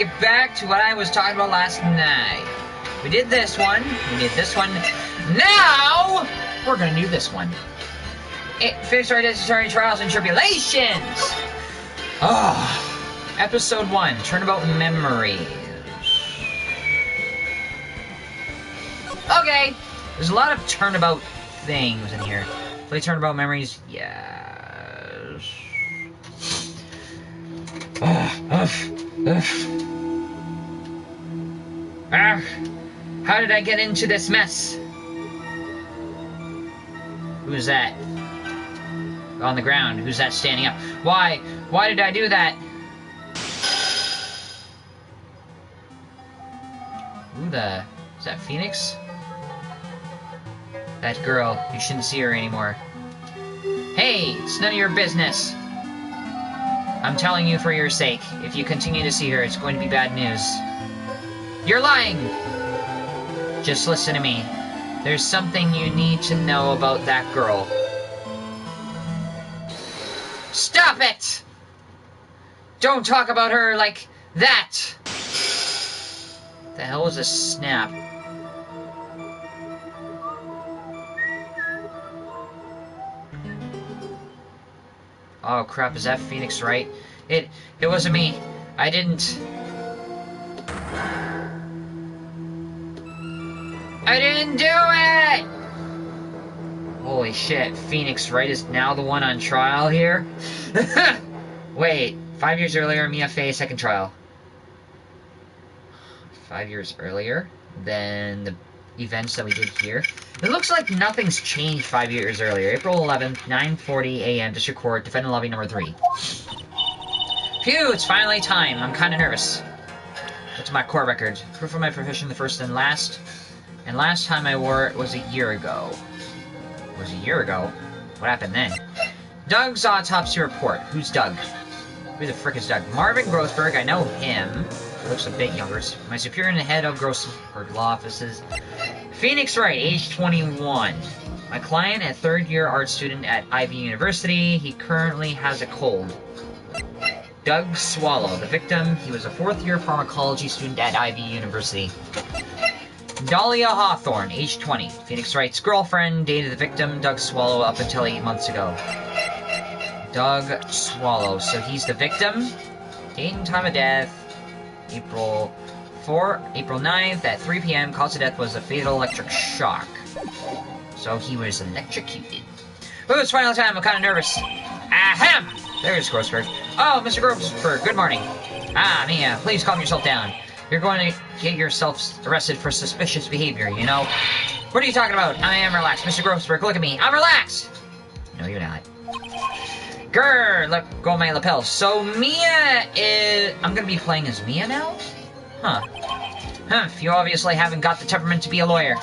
Get back to what I was talking about last night. We did this one. We did this one. Now we're gonna do this one. Fixed Right Necessary Trials and Tribulations. Oh, episode 1. Turnabout Memories. Okay. There's a lot of turnabout things in here. Play Turnabout Memories. Yes. How did I get into this mess? Who's that? On the ground. Who's that standing up? Why? Why did I do that? Who the... Is that Phoenix? That girl. You shouldn't see her anymore. Hey! It's none of your business! I'm telling you for your sake. If you continue to see her, it's going to be bad news. You're lying! Just listen to me. There's something you need to know about that girl. Stop it! Don't talk about her like that! The hell was a snap? Oh crap, is that Phoenix Wright? It wasn't me. I didn't do it! Holy shit, Phoenix Wright is now the one on trial here? Wait, 5 years earlier, Mia Fey, second trial. 5 years earlier than the events that we did here. It looks like nothing's changed 5 years earlier. April 11th, 9:40 a.m. District Court, defendant lobby number 3. Phew, it's finally time. I'm kind of nervous. What's my court record? Proof of my profession, the first and last. And last time I wore it was a year ago. It was a year ago? What happened then? Doug's autopsy report. Who's Doug? Who the frick is Doug? Marvin Grossberg, I know him. He looks a bit younger. My superior in the head of Grossberg Law Offices. Phoenix Wright, age 21. My client, a third-year art student at Ivy University. He currently has a cold. Doug Swallow, the victim. He was a fourth-year pharmacology student at Ivy University. Dahlia Hawthorne, age 20. Phoenix Wright's girlfriend, dated the victim, Doug Swallow, up until 8 months ago. Doug Swallow, so he's the victim. Date and time of death, April 9th at 3 p.m. Cause of death was a fatal electric shock. So he was electrocuted. Oh, it's final time, I'm kind of nervous. Ahem! There's Grossberg. Oh, Mr. Grossberg, good morning. Ah, Mia, please calm yourself down. You're going to get yourself arrested for suspicious behavior, you know? What are you talking about? I am relaxed. Mr. Grossberg, look at me. I'm relaxed! No, you're not. Grrr! Let go of my lapels. So, Mia is... I'm gonna be playing as Mia now? Huh. You obviously haven't got the temperament to be a lawyer.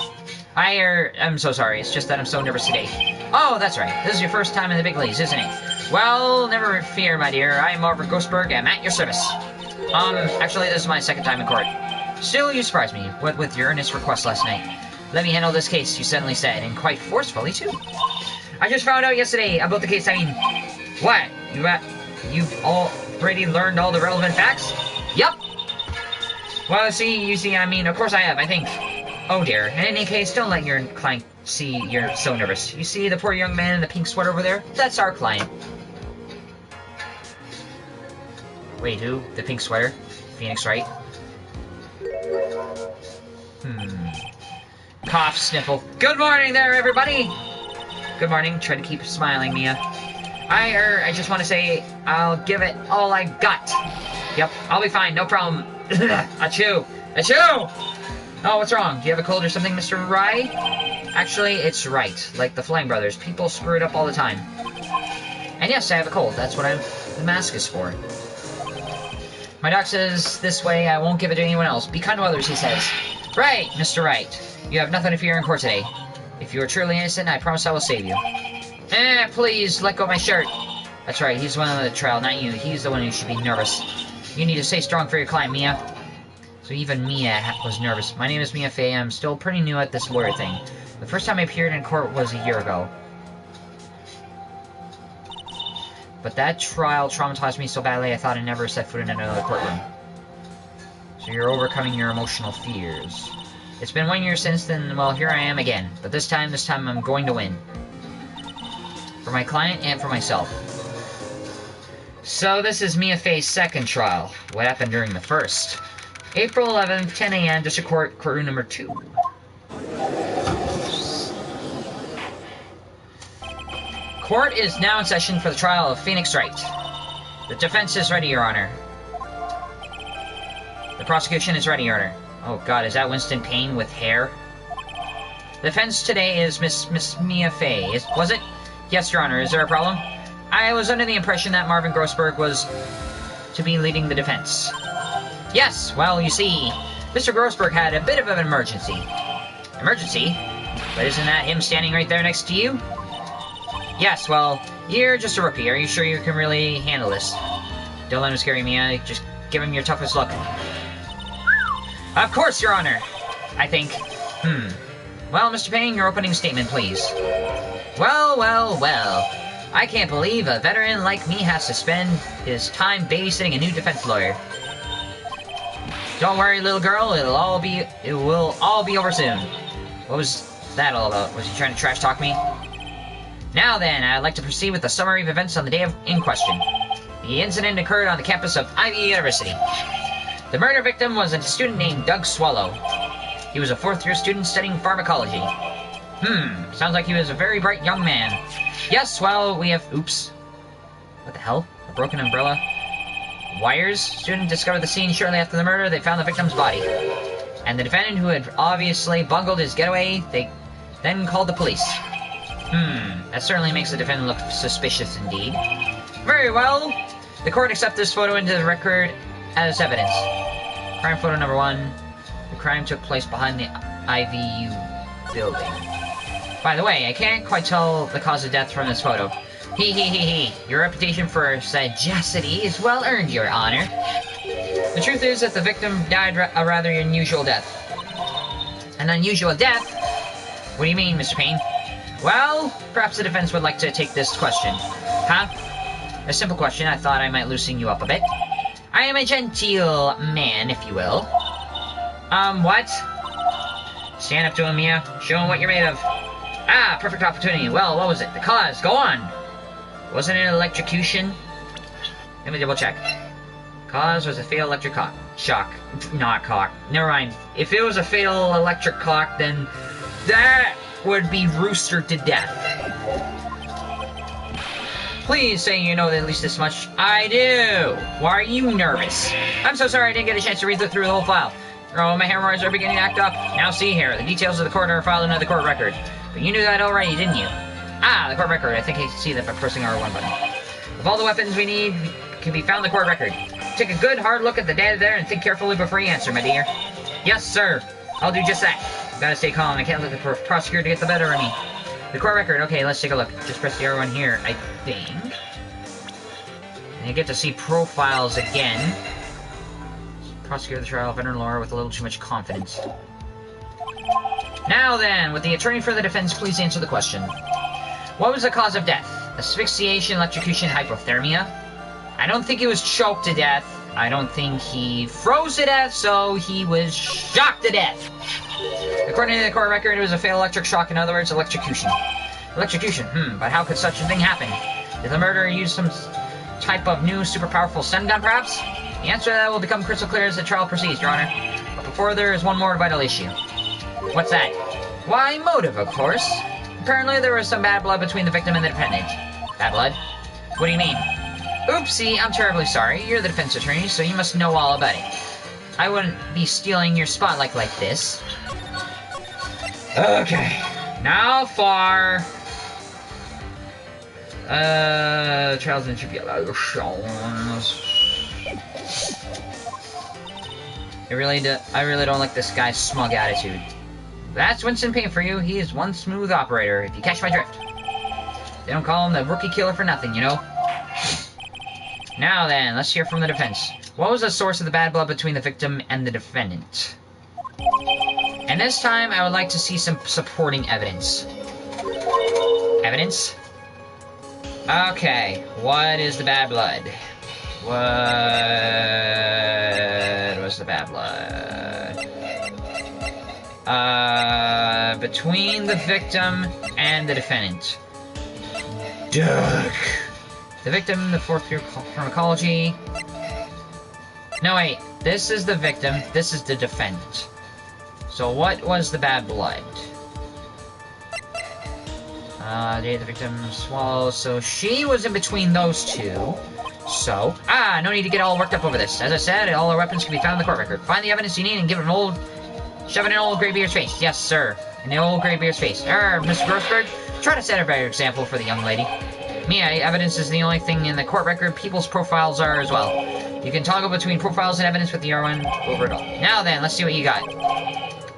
I'm so sorry. It's just that I'm so nervous today. Oh, that's right. This is your first time in the big leagues, isn't it? Well, never fear, my dear. I am Marvin Grossberg. I'm at your service. Actually, this is my second time in court. Still, you surprised me, what with your earnest request last night. Let me handle this case, you suddenly said, and quite forcefully, too. I just found out yesterday about the case, I mean... What? You've already learned all the relevant facts? Yup! Well, you see, I mean, of course I have, I think. Oh dear, in any case, don't let your client see you're so nervous. You see the poor young man in the pink sweater over there? That's our client. Wait, who? The pink sweater? Phoenix Wright? Cough, sniffle. Good morning there, everybody! Good morning. Try to keep smiling, Mia. I just want to say, I'll give it all I got. Yep, I'll be fine, no problem. Achoo! Achoo! Oh, what's wrong? Do you have a cold or something, Mr. Wright? Actually, it's Wright. Like the Flying Brothers. People screw it up all the time. And yes, I have a cold. That's what the mask is for. My doc says this way I won't give it to anyone else. Be kind to others, he says. Right, Mr. Wright. You have nothing to fear in court today. If you are truly innocent, I promise I will save you. Please, let go of my shirt. That's right, he's the one on the trial, not you. He's the one who should be nervous. You need to stay strong for your client, Mia. So even Mia was nervous. My name is Mia Fey. I'm still pretty new at this lawyer thing. The first time I appeared in court was a year ago. But that trial traumatized me so badly I thought I'd never set foot in another courtroom. So you're overcoming your emotional fears. It's been 1 year since then, well, here I am again. But this time I'm going to win. For my client and for myself. So this is Mia Fey's second trial. What happened during the first? April 11th, 10 a.m., District Court, courtroom number 2. Court is now in session for the trial of Phoenix Wright. The defense is ready, Your Honor. The prosecution is ready, Your Honor. Oh god, is that Winston Payne with hair? The defense today is Miss Mia Fey. Was it? Yes, Your Honor. Is there a problem? I was under the impression that Marvin Grossberg was to be leading the defense. Yes, well, you see, Mr. Grossberg had a bit of an emergency. Emergency? But isn't that him standing right there next to you? Yes, well, you're just a rookie. Are you sure you can really handle this? Don't let him scare you, Mia. Just give him your toughest look. Of course, Your Honor! I think. Well, Mr. Payne, your opening statement, please. Well, well, well. I can't believe a veteran like me has to spend his time babysitting a new defense lawyer. Don't worry, little girl. It will all be over soon. What was that all about? Was he trying to trash talk me? Now then, I'd like to proceed with the summary of events on the day in question. The incident occurred on the campus of Ivy University. The murder victim was a student named Doug Swallow. He was a 4th-year student studying pharmacology. Sounds like he was a very bright young man. Yes, well, we have... Oops. What the hell? A broken umbrella? Wires? Student discovered the scene shortly after the murder. They found the victim's body. And the defendant, who had obviously bungled his getaway, they then called the police. That certainly makes the defendant look suspicious indeed. Very well. The court accepts this photo into the record as evidence. Crime photo number 1. The crime took place behind the IVU building. By the way, I can't quite tell the cause of death from this photo. Hee. Your reputation for sagacity is well earned, Your Honor. The truth is that the victim died a rather unusual death. An unusual death? What do you mean, Mr. Payne? Well, perhaps the defense would like to take this question. Huh? A simple question. I thought I might loosen you up a bit. I am a genteel man, if you will. What? Stand up to him, Mia. Show him what you're made of. Ah, perfect opportunity. Well, what was it? The cause. Go on. Wasn't it an electrocution? Let me double check. Cause was a fatal electric shock. Not cock. Never mind. If it was a fatal electric cock, then that would be roostered to death. Please say you know at least this much. I do. Why are you nervous? I'm so sorry I didn't get a chance to read through the whole file. Oh, my hemorrhoids are beginning to act up. Now see here. The details of the court are filed into the court record. But you knew that already, didn't you? Ah, the court record. I think I can see that by pressing R1 button. If all the weapons we need can be found in the court record. Take a good hard look at the data there and think carefully before you answer, my dear. Yes, sir. I'll do just that. Gotta stay calm. I can't let the prosecutor get the better of me. The court record. Okay, let's take a look. Just press the R1 here, I think. And you get to see profiles again. Prosecutor of the trial, veteran lawyer with a little too much confidence. Now then, would the attorney for the defense please answer the question? What was the cause of death? Asphyxiation, electrocution, hypothermia? I don't think he was choked to death. I don't think he froze to death, so he was shocked to death. According to the court record, it was a fatal electric shock, in other words, electrocution. Electrocution, but how could such a thing happen? Did the murderer use some type of new, super powerful stun gun, perhaps? The answer to that will become crystal clear as the trial proceeds, Your Honor. But before there is one more vital issue. What's that? Why, motive, of course. Apparently there was some bad blood between the victim and the defendant. Bad blood? What do you mean? Oopsie, I'm terribly sorry. You're the defense attorney, so you must know all about it. I wouldn't be stealing your spotlight like this. Okay. Now for... trials and tribulations. I really don't like this guy's smug attitude. That's Winston Payne for you. He is one smooth operator, if you catch my drift. They don't call him the rookie killer for nothing, you know? Now then, let's hear from the defense. What was the source of the bad blood between the victim and the defendant? And this time, I would like to see some supporting evidence. Evidence? Okay, what is the bad blood? What was the bad blood? Between the victim and the defendant. Duck. The victim, the fourth year pharmacology. No, wait. This is the victim. This is the defendant. So what was the bad blood? The victim swallows. So she was in between those two. So, no need to get all worked up over this. As I said, all our weapons can be found in the court record. Find the evidence you need and give it shove it in old Greybeard's face. Yes, sir. In the old Greybeard's face. Mr. Grossberg, try to set a better example for the young lady. Evidence is the only thing in the court record. People's profiles are as well. You can toggle between profiles and evidence with the R1 over it all. Now then, let's see what you got.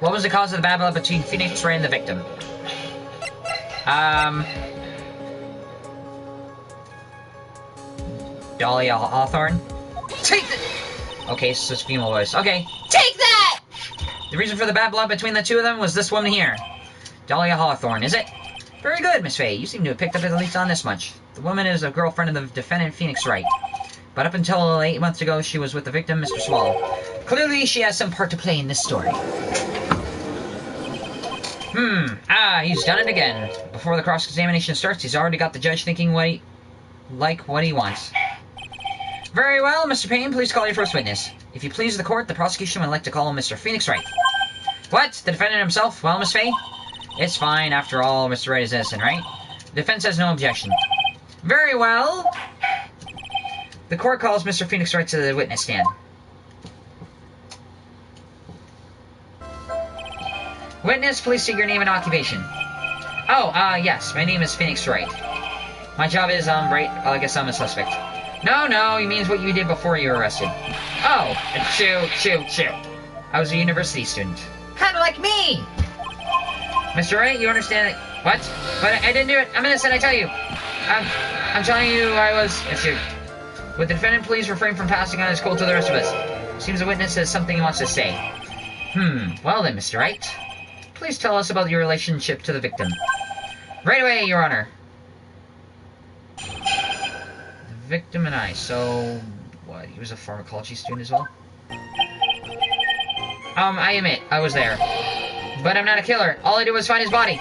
What was the cause of the bad blood between Phoenix Wright and the victim? Dahlia Hawthorne? Take that! Okay, so it's female voice. Okay, take that! The reason for the bad blood between the two of them was this woman here. Dahlia Hawthorne, is it? Very good, Miss Faye. You seem to have picked up at least on this much. The woman is a girlfriend of the defendant, Phoenix Wright. But up until 8 months ago, she was with the victim, Mr. Swallow. Clearly, she has some part to play in this story. He's done it again. Before the cross-examination starts, he's already got the judge thinking what he wants. Very well, Mr. Payne, please call your first witness. If you please the court, the prosecution would like to call Mr. Phoenix Wright. What? The defendant himself? Well, Miss Faye? It's fine. After all, Mr. Wright is innocent, right? The defense has no objection. Very well. The court calls Mr. Phoenix Wright to the witness stand. Witness, please state your name and occupation. Yes. My name is Phoenix Wright. My job is, Wright. Well, I guess I'm a suspect. No, he means what you did before you were arrested. Oh, chew. I was a university student. Kinda like me! Mr. Wright, you understand that... What? But I didn't do it. I'm innocent, I tell you. I'm telling you I was... Shoot. Would the defendant please refrain from passing on his code to the rest of us? Seems the witness has something he wants to say. Well then, Mr. Wright. Please tell us about your relationship to the victim. Right away, Your Honor. The victim and I, so... What, he was a pharmacology student as well? I admit, I was there. But I'm not a killer. All I did was find his body.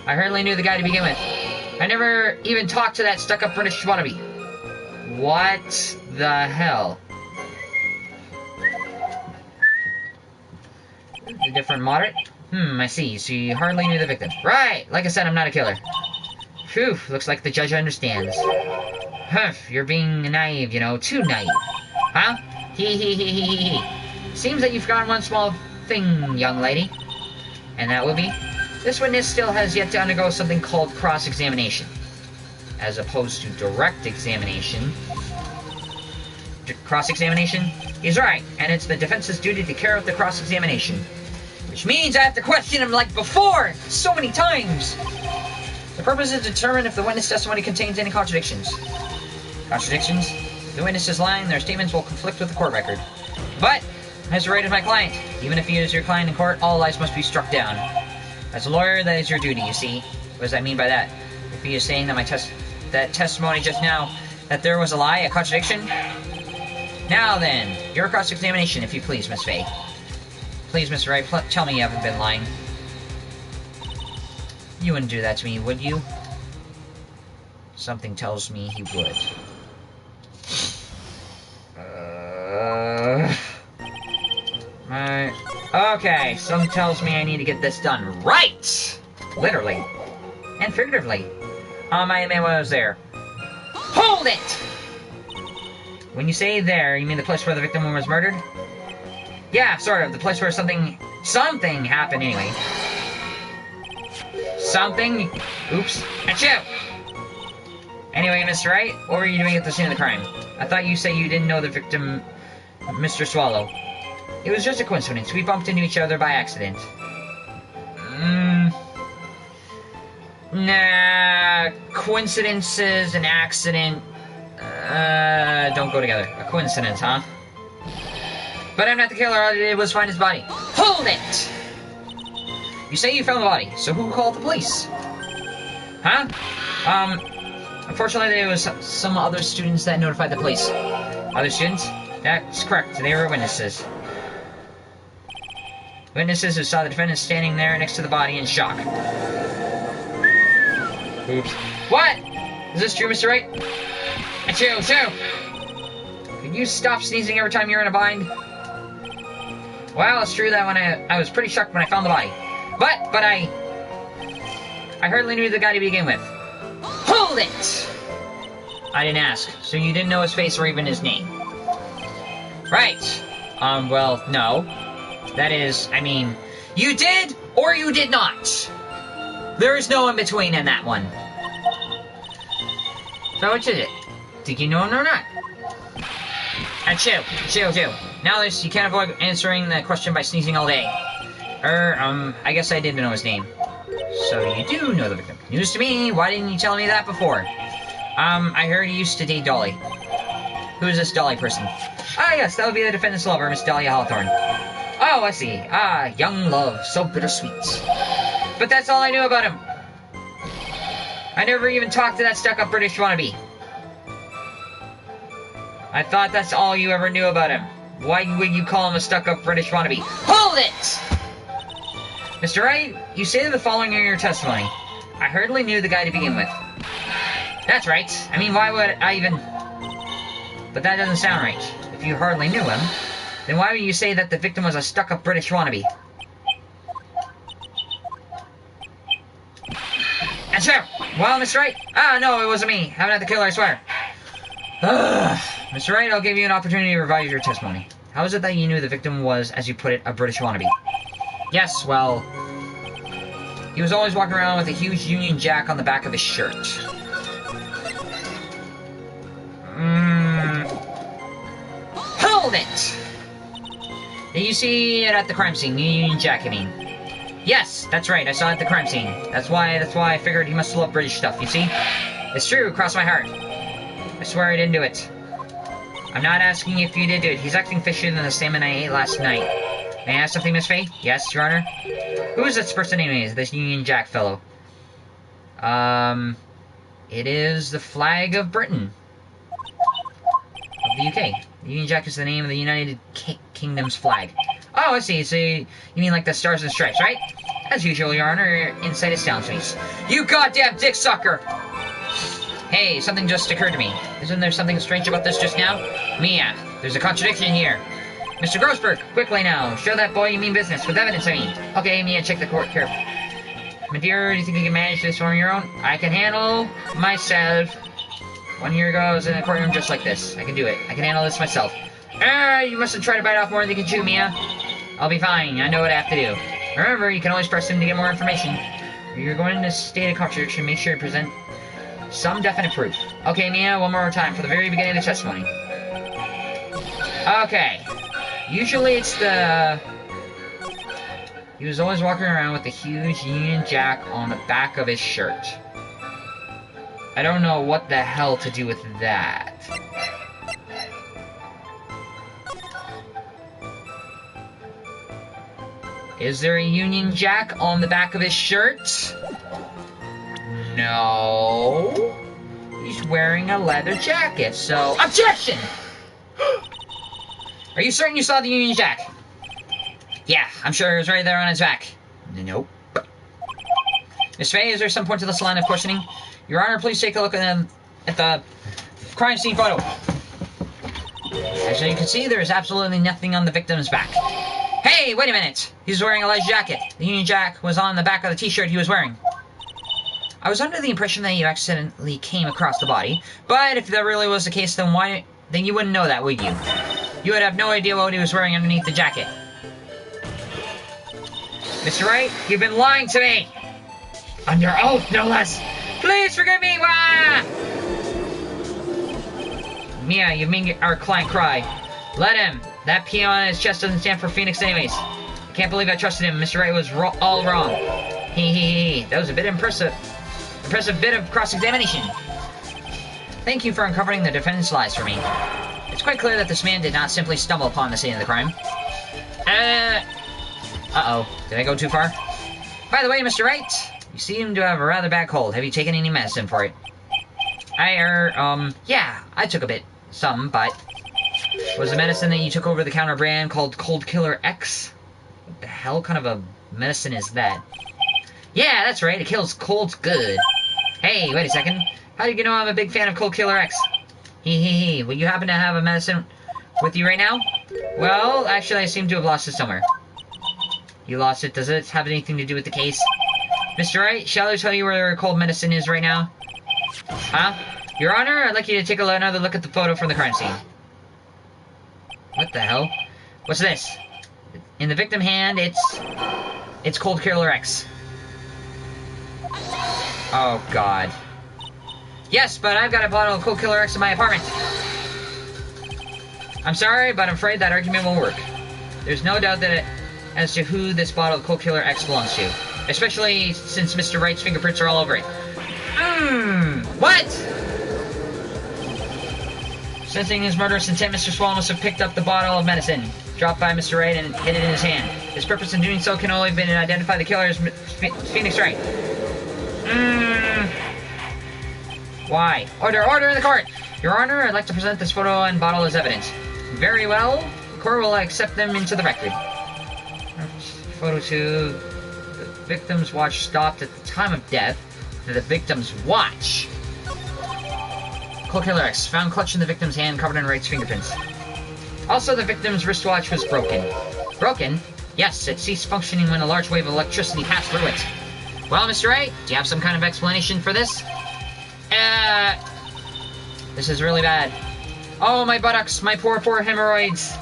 I hardly knew the guy to begin with. I never even talked to that stuck-up British wannabe. What the hell? A different moderate? I see. So you hardly knew the victim. Right! Like I said, I'm not a killer. Phew, looks like the judge understands. Humph, you're being naive, you know. Too naive. Huh? He. Seems that you've forgotten one small thing, young lady. And that would be, this witness still has yet to undergo something called cross-examination. As opposed to direct examination. Cross-examination? He's right, and it's the defense's duty to carry out the cross-examination. Which means I have to question him like before! So many times! The purpose is to determine if the witness testimony contains any contradictions. Contradictions? If the witness is lying, their statements will conflict with the court record. But, Mr. Wright is my client. Even if he is your client in court, all lies must be struck down. As a lawyer, that is your duty, you see. What does I mean by that? If he is saying that that testimony just now, that there was a lie, a contradiction? Now then, your cross-examination, if you please, Miss Faye. Please, Mr. Wright, tell me you haven't been lying. You wouldn't do that to me, would you? Something tells me he would. Okay, something tells me I need to get this done right! Literally. And figuratively. I admit when I was there. Hold it! When you say there, you mean the place where the victim was murdered? Yeah, sort of. The place where something happened anyway. Something? Oops. Achoo! Anyway, Mr. Wright, what were you doing at the scene of the crime? I thought you said you didn't know the victim, Mr. Swallow. It was just a coincidence. We bumped into each other by accident. Nah, coincidences and accident, don't go together. A coincidence, huh? But I'm not the killer. All I did was find his body. Hold it! You say you found the body, so who called the police? Huh? Unfortunately, there was some other students that notified the police. Other students? That's correct. They were witnesses. Witnesses who saw the defendant standing there next to the body in shock. Oops. What? Is this true, Mr. Wright? Achoo! Could you stop sneezing every time you're in a bind? Well, it's true that when I was pretty shocked when I found the body. But I hardly knew the guy to begin with. Hold it! I didn't ask, so you didn't know his face or even his name. Right. Well, no. That is, I mean, you did or you did not. There is no in between in that one. So which is it? Did you know him or not? Achoo. Now you can't avoid answering the question by sneezing all day. I guess I didn't know his name. So you do know the victim. News to me. Why didn't you tell me that before? I heard he used to date Dolly. Who is this Dolly person? Ah, yes, that would be the defendant's lover, Miss Dahlia Hawthorne. Oh, I see. Ah, young love, so bittersweet. But that's all I knew about him. I never even talked to that stuck-up British wannabe. I thought that's all you ever knew about him. Why would you call him a stuck-up British wannabe? Hold it! Mr. Wright, you say the following in your testimony. I hardly knew the guy to begin with. That's right. I mean, why would I even... But that doesn't sound right. If you hardly knew him, then why would you say that the victim was a stuck-up British wannabe? And sure. Well, Mr. Wright? Ah, no, it wasn't me. I'm not the killer, I swear. Mr. Wright, I'll give you an opportunity to revise your testimony. How is it that you knew the victim was, as you put it, a British wannabe? Yes, well... He was always walking around with a huge Union Jack on the back of his shirt. Hold it! Did you see it at the crime scene? Union Jack, I mean. Yes, that's right, I saw it at the crime scene. That's why I figured he must love British stuff, you see? It's true, cross my heart. I swear I didn't do it. I'm not asking if you did do it. He's acting fishier than the salmon I ate last night. May I ask something, Miss Faye? Yes, Your Honor? Who is this person anyways, this Union Jack fellow? It is the flag of Britain. Of the UK. The Union Jack is the name of the United Kingdom's flag. Oh, I see. So you mean like the Stars and Stripes, right? As usual, Your Honor, your insight astounds me. You goddamn dick sucker! Hey, something just occurred to me. Isn't there something strange about this just now? Mia, there's a contradiction here. Mr. Grossberg, quickly now. Show that boy you mean business. With evidence, I mean. Okay, Mia, check the court carefully. My dear, do you think you can manage this on your own? I can handle myself. 1 year ago, I was in a courtroom just like this. I can do it. I can handle this myself. You mustn't try to bite off more than you can chew, Mia. I'll be fine. I know what I have to do. Remember, you can always press him to get more information. If you're going to state a contradiction, make sure to present some definite proof. Okay, Mia, one more time for the very beginning of the testimony. Okay. Usually it's the... He was always walking around with a huge Union Jack on the back of his shirt. I don't know what the hell to do with that. Is there a Union Jack on the back of his shirt? No. He's wearing a leather jacket, so... Objection! Are you certain you saw the Union Jack? Yeah, I'm sure it was right there on his back. Nope. Miss Faye, is there some point to this line of questioning? Your Honor, please take a look at the crime scene photo. As you can see, there is absolutely nothing on the victim's back. Hey, wait a minute! He's wearing a leather jacket. The Union Jack was on the back of the t-shirt he was wearing. I was under the impression that you accidentally came across the body, but if that really was the case, then you wouldn't know that, would you? You would have no idea what he was wearing underneath the jacket. Mr. Wright, you've been lying to me! Under oath, no less! Please forgive me! Wah! Mia, you made our client cry. Let him. That P on his chest doesn't stand for Phoenix anyways. I can't believe I trusted him. Mr. Wright was all wrong. That was a bit impressive bit of cross-examination. Thank you for uncovering the defendant's lies for me. It's quite clear that this man did not simply stumble upon the scene of the crime. Uh-oh. Did I go too far? By the way, Mr. Wright, you seem to have a rather bad cold. Have you taken any medicine for it? Yeah, I took a bit. Some, but... Was the medicine that you took over the counter brand called Cold Killer X? What the hell kind of a medicine is that? Yeah, that's right. It kills colds good. Hey, wait a second. How do you know I'm a big fan of Cold Killer X? Hee. Will you happen to have a medicine with you right now? Well, actually, I seem to have lost it somewhere. You lost it. Does it have anything to do with the case? Mr. Wright, shall I tell you where cold medicine is right now? Huh? Your Honor, I'd like you to take another look at the photo from the crime scene. What the hell? What's this? In the victim hand, it's Cold Killer X. Oh, God. Yes, but I've got a bottle of Cold Killer X in my apartment. I'm sorry, but I'm afraid that argument won't work. There's no doubt that as to who this bottle of Cold Killer X belongs to. Especially since Mr. Wright's fingerprints are all over it. What? Sensing his murderous intent, Mr. Swallow must have picked up the bottle of medicine dropped by Mr. Wright and hid it in his hand. His purpose in doing so can only have been to identify the killer as Phoenix Wright. Why? Order in the court! Your Honor, I'd like to present this photo and bottle as evidence. Very well. The court will accept them into the record. Photo 2. The victim's watch stopped at the time of death. The victim's watch. Cold Killer X, found clutched in the victim's hand, covered in Wright's fingerprints. Also, the victim's wristwatch was broken. Broken? Yes, it ceased functioning when a large wave of electricity passed through it. Well, Mr. Wright, do you have some kind of explanation for this? This is really bad. Oh, my buttocks, my poor hemorrhoids.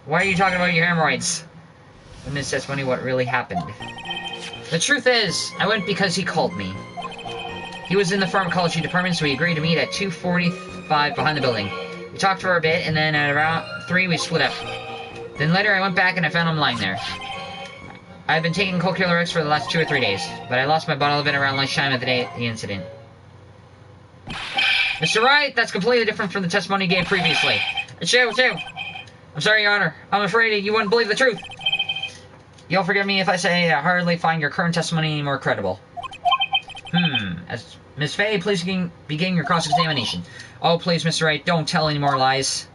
Why are you talking about your hemorrhoids? And this says funny what really happened. The truth is, I went because he called me. He was in the pharmacology department, so we agreed to meet at 2:45 behind the building. We talked for a bit, and then at around 3 we split up. Then later I went back and I found him lying there. I've been taking Cold Killer X for the last 2 or 3 days, but I lost my bottle of it around lunchtime of the day of the incident. Mr. Wright, that's completely different from the testimony you gave previously. It's you. I'm sorry, Your Honor. I'm afraid you wouldn't believe the truth. You'll forgive me if I say I hardly find your current testimony any more credible. As Miss Fay, please begin your cross-examination. Oh, please, Mr. Wright, don't tell any more lies.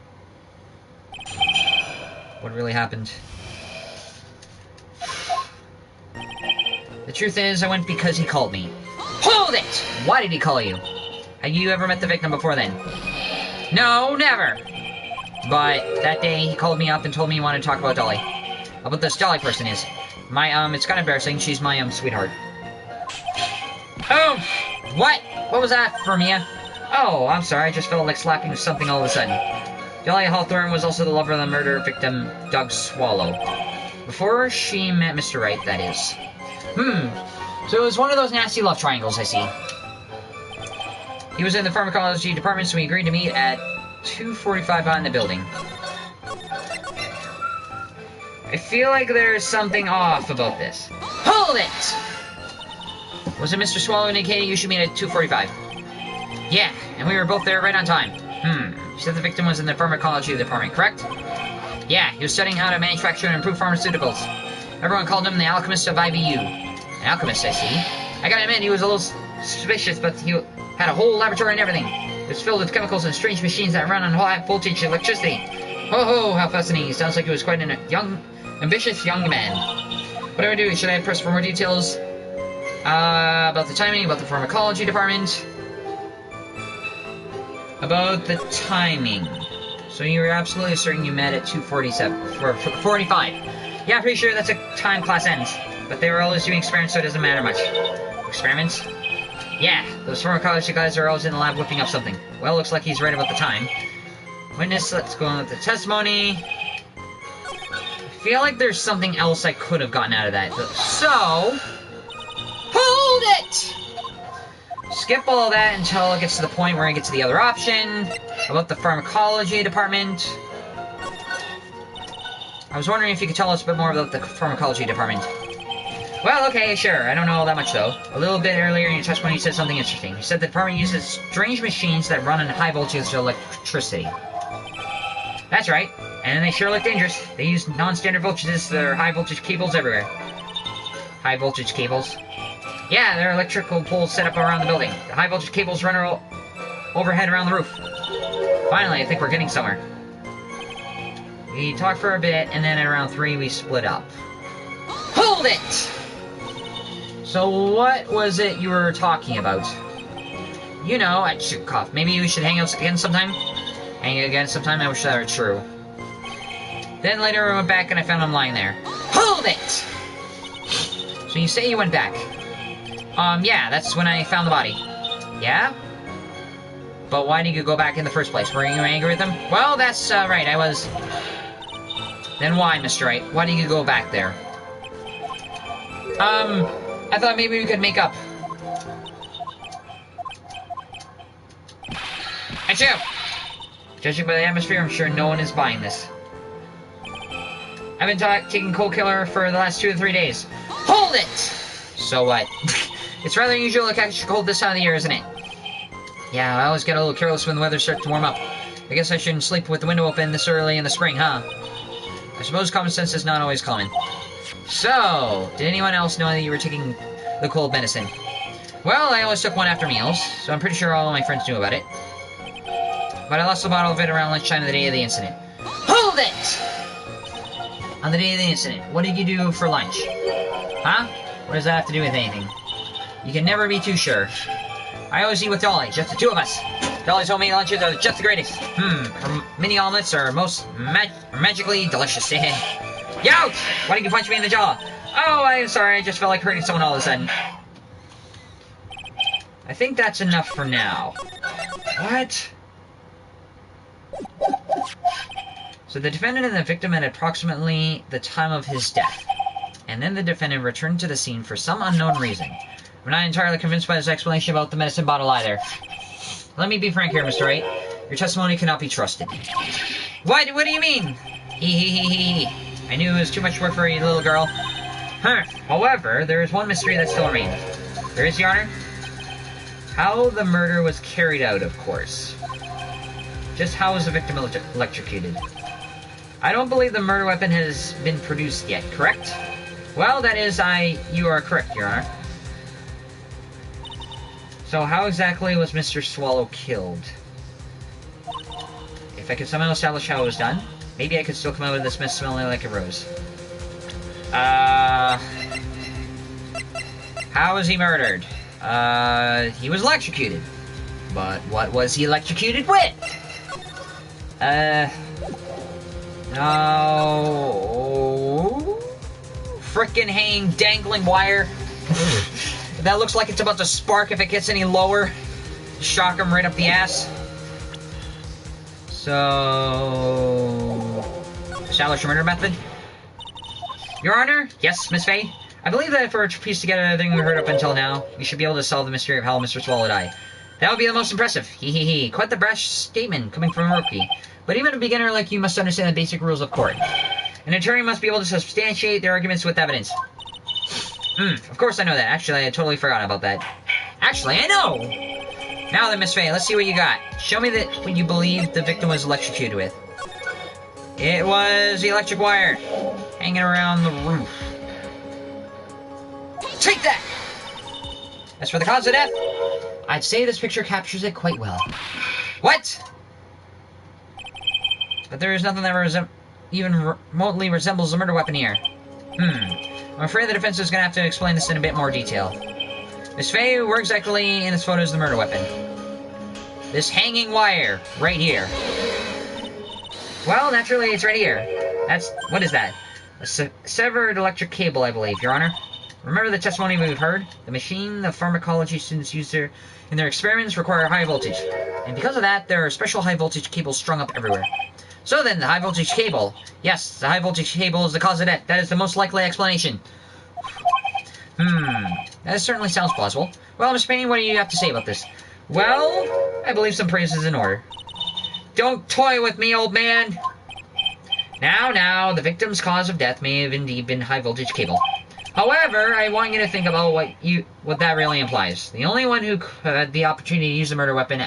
What really happened? The truth is, I went because he called me. Hold it! Why did he call you? Had you ever met the victim before then? No, never! But that day, he called me up and told me he wanted to talk about Dolly. About this Dolly person is. It's kind of embarrassing. She's my, sweetheart. Oh! What? What was that for, Mia? Oh, I'm sorry. I just felt like slapping something all of a sudden. Dolly Hawthorne was also the lover of the murder victim, Doug Swallow. Before she met Mr. Wright, that is. So it was one of those nasty love triangles, I see. He was in the pharmacology department, so we agreed to meet at 2:45 behind the building. I feel like there's something off about this. Hold it! Was it Mr. Swallow indicating you should meet at 2:45? Yeah, and we were both there right on time. You said the victim was in the pharmacology department, correct? Yeah, he was studying how to manufacture and improve pharmaceuticals. Everyone called him the alchemist of IBU. An alchemist, I see. I gotta admit, he was a little suspicious, but he had a whole laboratory and everything. It was filled with chemicals and strange machines that run on high-voltage electricity. Ho, how fascinating. Sounds like he was quite an ambitious young man. What do I do? Should I press for more details? About the timing, about the pharmacology department. About the timing. So you were absolutely certain you met at 2:45. Yeah, I'm pretty sure that's a time class ends. But they were always doing experiments, so it doesn't matter much. Experiments? Yeah, those pharmacology guys are always in the lab whipping up something. Well, looks like he's right about the time. Witness, let's go on with the testimony. I feel like there's something else I could have gotten out of that. So... hold it! Skip all that until it gets to the point where it gets to the other option. About the pharmacology department. I was wondering if you could tell us a bit more about the pharmacology department. Well, okay, sure. I don't know all that much, though. A little bit earlier in your testimony, you said something interesting. You said the department uses strange machines that run on high-voltage electricity. That's right. And they sure look dangerous. They use non-standard voltages. There are high-voltage cables everywhere. High-voltage cables? Yeah, there are electrical poles set up around the building. The high-voltage cables run overhead around the roof. Finally, I think we're getting somewhere. We talked for a bit, and then at around 3 we split up. Hold it! So what was it you were talking about? You know, I should cough. Maybe we should hang out again sometime? Hang out again sometime? I wish that were true. Then later I went back and I found him lying there. Hold it! So you say you went back? Yeah, that's when I found the body. Yeah? But why did you go back in the first place? Were you angry with him? Well, that's, right, I was... Then why, Mr. Wright? Why did you go back there? I thought maybe we could make up. Achoo! Judging by the atmosphere, I'm sure no one is buying this. I've been taking cold killer for the last 2 to 3 days. Hold it! So what? It's rather unusual to catch cold this time of the year, isn't it? Yeah, I always get a little careless when the weather starts to warm up. I guess I shouldn't sleep with the window open this early in the spring, huh? I suppose common sense is not always common. So, did anyone else know that you were taking the cold medicine? Well, I always took one after meals, so I'm pretty sure all of my friends knew about it. But I lost a bottle of it around lunchtime the day of the incident. Hold it! On the day of the incident, what did you do for lunch? Huh? What does that have to do with anything? You can never be too sure. I always eat with Dolly, just the 2 of us. Dolly's homemade lunches are just the greatest. Her mini omelets are most magically delicious. Youch! Why did you punch me in the jaw? Oh, I'm sorry, I just felt like hurting someone all of a sudden. I think that's enough for now. What? So the defendant and the victim at approximately the time of his death. And then the defendant returned to the scene for some unknown reason. I'm not entirely convinced by this explanation about the medicine bottle either. Let me be frank here, Mr. Wright. Your testimony cannot be trusted. What? What do you mean? Hee. I knew it was too much work for a little girl. However, there is one mystery that still remains. There is, Your Honor? How the murder was carried out, of course. Just how was the victim electrocuted? I don't believe the murder weapon has been produced yet, correct? Well, that is, you are correct, Your Honor. So how exactly was Mr. Swallow killed? If I could somehow establish how it was done, maybe I could still come out of this mess smelling like a rose. How was he murdered? He was electrocuted. But what was he electrocuted with? No... Frickin' hanging, dangling wire. That looks like it's about to spark if it gets any lower. Shock him right up the ass. So... establish a murder method? Your Honor? Yes, Miss Faye? I believe that if we were to piece together everything we heard up until now, we should be able to solve the mystery of how Mr. Swallow died. That would be the most impressive. Hee. Quite the brash statement coming from a rookie. But even a beginner like you must understand the basic rules of court. An attorney must be able to substantiate their arguments with evidence. Of course I know that. Actually, I had totally forgotten about that. Actually, I know! Now then, Miss Faye, let's see what you got. Show me what you believe the victim was electrocuted with. It was the electric wire hanging around the roof. Take that! As for the cause of death, I'd say this picture captures it quite well. What? But there is nothing that even remotely resembles a murder weapon here. I'm afraid the defense is going to have to explain this in a bit more detail. Miss Faye, where exactly in this photo is the murder weapon? This hanging wire, right here. Well, naturally, it's right here. What is that? A severed electric cable, I believe, Your Honor. Remember the testimony we've heard? The machine the pharmacology students use in their experiments require high voltage. And because of that, there are special high voltage cables strung up everywhere. So then, the high voltage cable. Yes, the high voltage cable is the cause of death. That is the most likely explanation. That certainly sounds plausible. Well, Miss Payne, what do you have to say about this? Well, I believe some praise is in order. Don't toy with me, old man! Now, the victim's cause of death may have indeed been high voltage cable. However, I want you to think about what that really implies. The only one who had the opportunity to use the murder weapon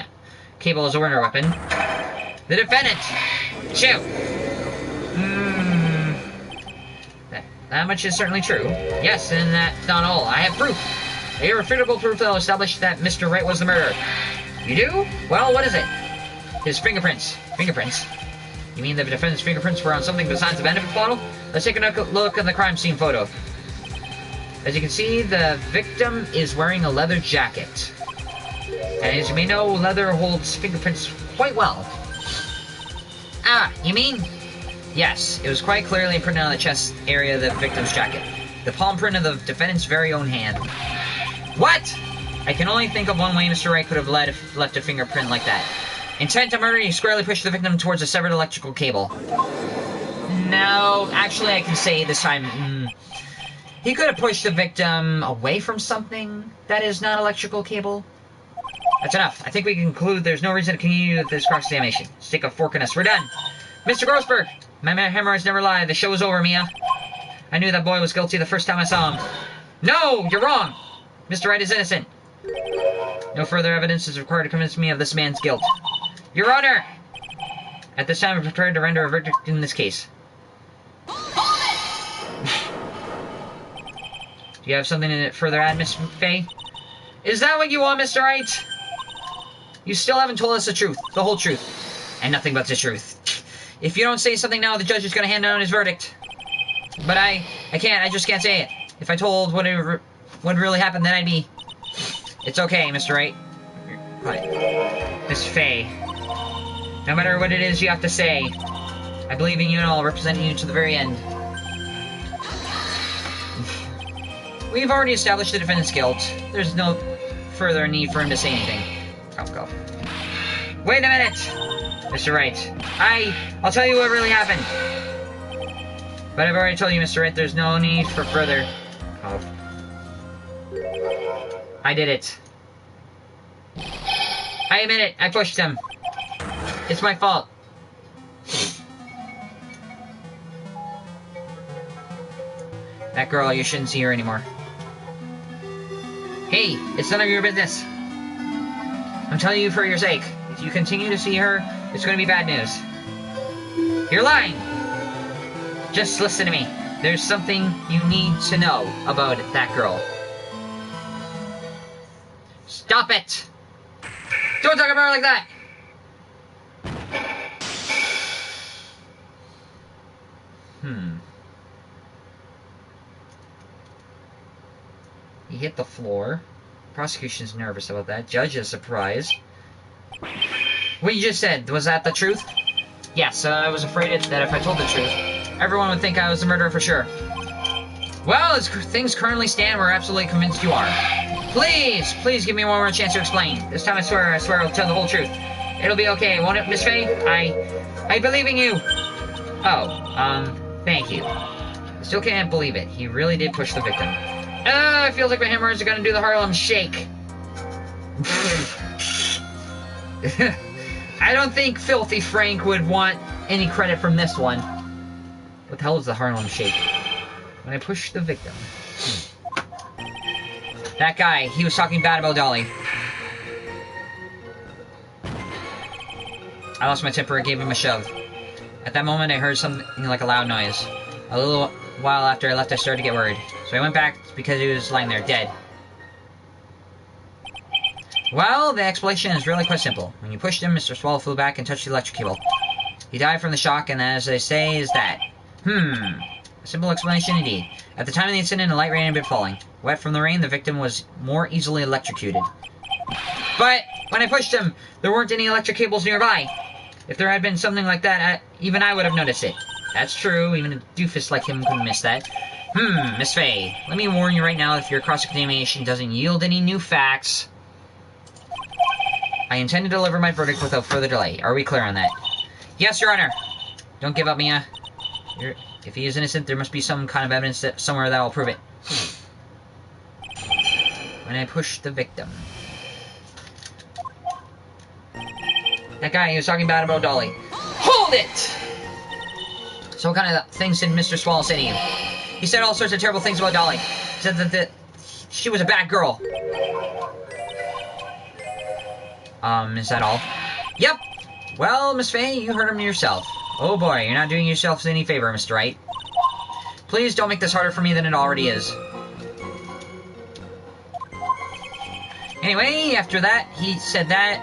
cable as a murder weapon, the defendant. Shoot. That much is certainly true. Yes, and that's not all. I have proof. Irrefutable proof that will establish that Mr. Wright was the murderer. You do? Well, what is it? His fingerprints. Fingerprints? You mean the defendant's fingerprints were on something besides the benefit bottle? Let's take a look at the crime scene photo. As you can see, the victim is wearing a leather jacket. And as you may know, leather holds fingerprints quite well. Ah, you mean? Yes, it was quite clearly printed on the chest area of the victim's jacket. The palm print of the defendant's very own hand. What? I can only think of one way Mr. Wright could have left a fingerprint like that. Intent to murder, he squarely pushed the victim towards a severed electrical cable. No, actually I can say this time, he could have pushed the victim away from something that is not electrical cable. That's enough. I think we can conclude there's no reason to continue with this cross-examination. Stick a fork in us. We're done. Mr. Grossberg, my hemorrhoids never lie. The show is over, Mia. I knew that boy was guilty the first time I saw him. No, you're wrong. Mr. Wright is innocent. No further evidence is required to convince me of this man's guilt. Your Honor! At this time, I'm prepared to render a verdict in this case. Do you have something to further add, Miss Fay? Is that what you want, Mr. Wright? You still haven't told us the truth. The whole truth. And nothing but the truth. If you don't say something now, the judge is going to hand down his verdict. But I can't. I just can't say it. If I told what really happened, then I'd be... It's okay, Mr. Wright. Quiet. Miss Fay. No matter what it is you have to say, I believe in you and I'll represent you to the very end. We've already established the defendant's guilt. There's no further need for him to say anything. Go. Wait a minute! Mr. Wright. I'll tell you what really happened. But I've already told you, Mr. Wright, there's no need for further... Oh. I did it. I admit it. I pushed him. It's my fault. That girl, you shouldn't see her anymore. Hey, it's none of your business. I'm telling you for your sake. If you continue to see her, it's going to be bad news. You're lying! Just listen to me. There's something you need to know about that girl. Stop it! Don't talk about her like that! He hit the floor. Prosecution's nervous about that. Judge is surprised. What you just said, was that the truth? Yes, I was afraid that if I told the truth, everyone would think I was the murderer for sure. Well, as things currently stand, we're absolutely convinced you are. Please give me one more chance to explain. This time I swear I'll tell the whole truth. It'll be okay, won't it, Miss Fay? I believe in you. Oh, thank you. I still can't believe it. He really did push the victim. It feels like my hemorrhoids are gonna do the Harlem Shake. I don't think Filthy Frank would want any credit from this one. What the hell is the Harlem Shake? When I pushed the victim. That guy, he was talking bad about Dolly. I lost my temper and gave him a shove. At that moment, I heard something like a loud noise. A little while after I left, I started to get worried. So I went back because he was lying there, dead. Well, the explanation is really quite simple. When you pushed him, Mr. Swallow flew back and touched the electric cable. He died from the shock, and as they say, is that. A simple explanation indeed. At the time of the incident, a light rain had been falling. Wet from the rain, the victim was more easily electrocuted. But when I pushed him, there weren't any electric cables nearby. If there had been something like that, even I would have noticed it. That's true, even a doofus like him couldn't miss that. Miss Fay, let me warn you right now, if your cross-examination doesn't yield any new facts, I intend to deliver my verdict without further delay. Are we clear on that? Yes, Your Honor. Don't give up, Mia. If he is innocent, there must be some kind of evidence somewhere that will prove it. When I pushed the victim. That guy, he was talking bad about Dolly. Hold it! So what kind of things did Mr. Swallow say to you? He said all sorts of terrible things about Dolly. He said that she was a bad girl. Is that all? Yep! Well, Miss Fay, you heard him yourself. Oh boy, you're not doing yourself any favor, Mr. Wright. Please don't make this harder for me than it already is. Anyway, after that, he said that,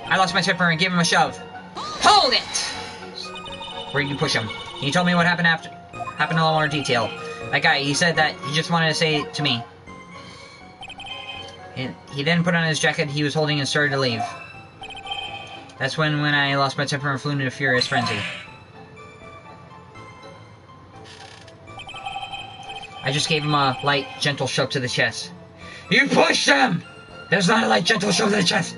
I lost my temper and gave him a shove. Hold it! Where did you push him? He told me what happened after. Happened in a lot more detail. That guy, he said that he just wanted to say it to me. And he then put on his jacket he was holding and started to leave. That's when I lost my temper and flew into a furious frenzy. I just gave him a light, gentle shove to the chest. You pushed him! There's not a light, gentle shove to the chest!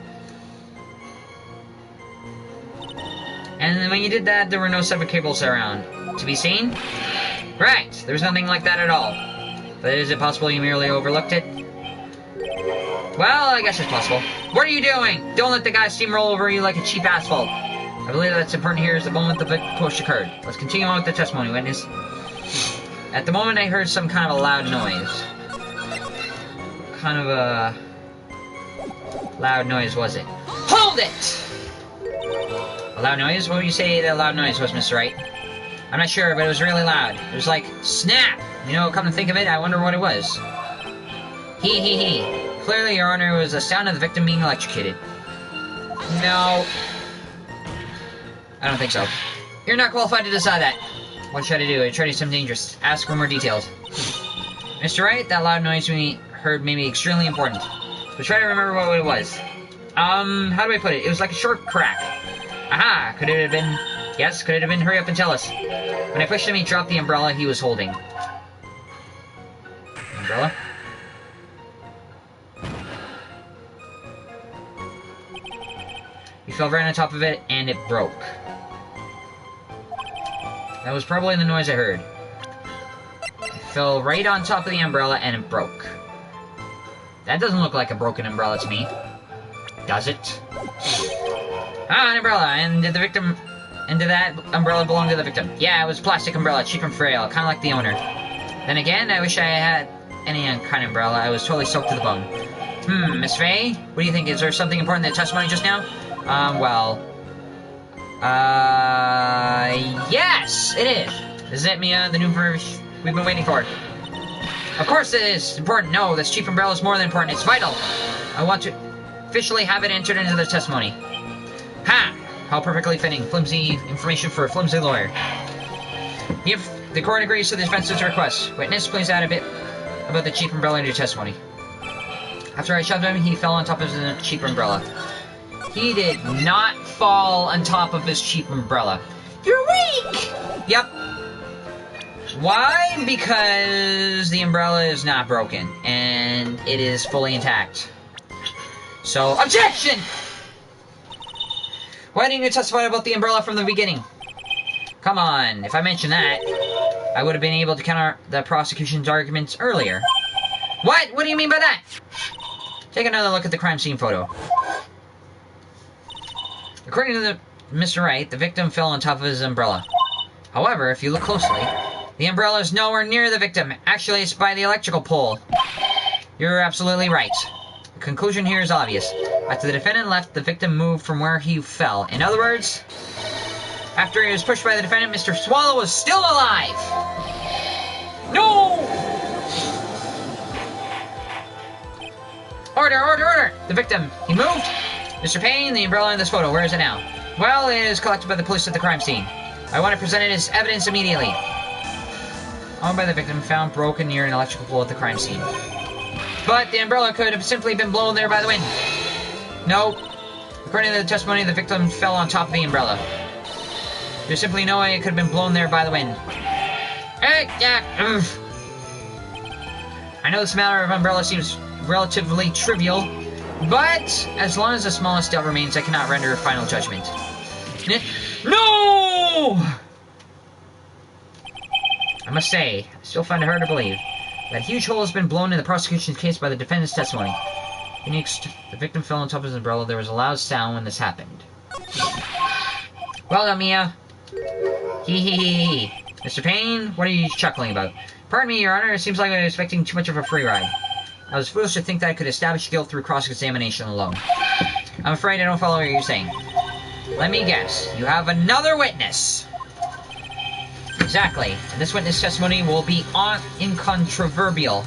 And when you did that, there were no severed cables around. To be seen? Right, there was nothing like that at all. But is it possible you merely overlooked it? Well, I guess it's possible. What are you doing? Don't let the guy steamroll over you like a cheap asphalt. I believe that's important here is the moment the push occurred. Let's continue on with the testimony, witness. At the moment, I heard some kind of a loud noise. What kind of a loud noise was it? Hold it! A loud noise? What would you say that loud noise was, Mr. Wright? I'm not sure, but it was really loud. It was like, snap! You know, come to think of it, I wonder what it was. Hee. Clearly, Your Honor, it was the sound of the victim being electrocuted. No. I don't think so. You're not qualified to decide that. What should I do? I try to do something dangerous. Ask for more details. Mr. Wright, that loud noise we heard may be extremely important. But try to remember what it was. How do I put it? It was like a short crack. Aha! Could it have been... Yes, could it have been? Hurry up and tell us. When I pushed him, he dropped the umbrella he was holding. Umbrella? He fell right on top of it, and it broke. That was probably the noise I heard. It fell right on top of the umbrella, and it broke. That doesn't look like a broken umbrella to me. Does it? Ah, an umbrella, and did that umbrella belong to the victim? Yeah, it was a plastic umbrella, cheap and frail, kind of like the owner. Then again, I wish I had any kind of umbrella. I was totally soaked to the bone. Miss Faye? What do you think? Is there something important in the testimony just now? Yes, it is. Is it, Mia, the new version we've been waiting for? Of course it is important. No, this cheap umbrella is more than important. It's vital. I want to officially have it entered into the testimony. Ha! How perfectly fitting. Flimsy information for a flimsy lawyer. If the court agrees to the defense's request, witness, please add a bit about the cheap umbrella into your testimony. After I shoved him, he fell on top of his cheap umbrella. He did not fall on top of his cheap umbrella. You're weak! Yep. Why? Because the umbrella is not broken, and it is fully intact. So, objection! Why didn't you testify about the umbrella from the beginning? Come on, if I mentioned that, I would have been able to counter the prosecution's arguments earlier. What? What do you mean by that? Take another look at the crime scene photo. According to Mr. Wright, the victim fell on top of his umbrella. However, if you look closely, the umbrella is nowhere near the victim. Actually, it's by the electrical pole. You're absolutely right. The conclusion here is obvious. After the defendant left, the victim moved from where he fell. In other words, after he was pushed by the defendant, Mr. Swallow was still alive! No! Order! The victim, he moved? Mr. Payne, the umbrella in this photo, where is it now? Well, it is collected by the police at the crime scene. I want to present it as evidence immediately. Owned by the victim, found broken near an electrical pole at the crime scene. But the umbrella could have simply been blown there by the wind. No. According to the testimony, the victim fell on top of the umbrella. There's simply no way it could have been blown there by the wind. I know this matter of umbrella seems relatively trivial, but as long as the smallest doubt remains, I cannot render a final judgment. No! I must say, I still find it hard to believe that a huge hole has been blown in the prosecution's case by the defendant's testimony. The victim fell on top of his umbrella. There was a loud sound when this happened. Well done, Mia. Hee. Mr. Payne, what are you chuckling about? Pardon me, Your Honor, it seems like I was expecting too much of a free ride. I was foolish to think that I could establish guilt through cross-examination alone. I'm afraid I don't follow what you're saying. Let me guess. You have another witness. Exactly. And this witness testimony will be incontrovertible.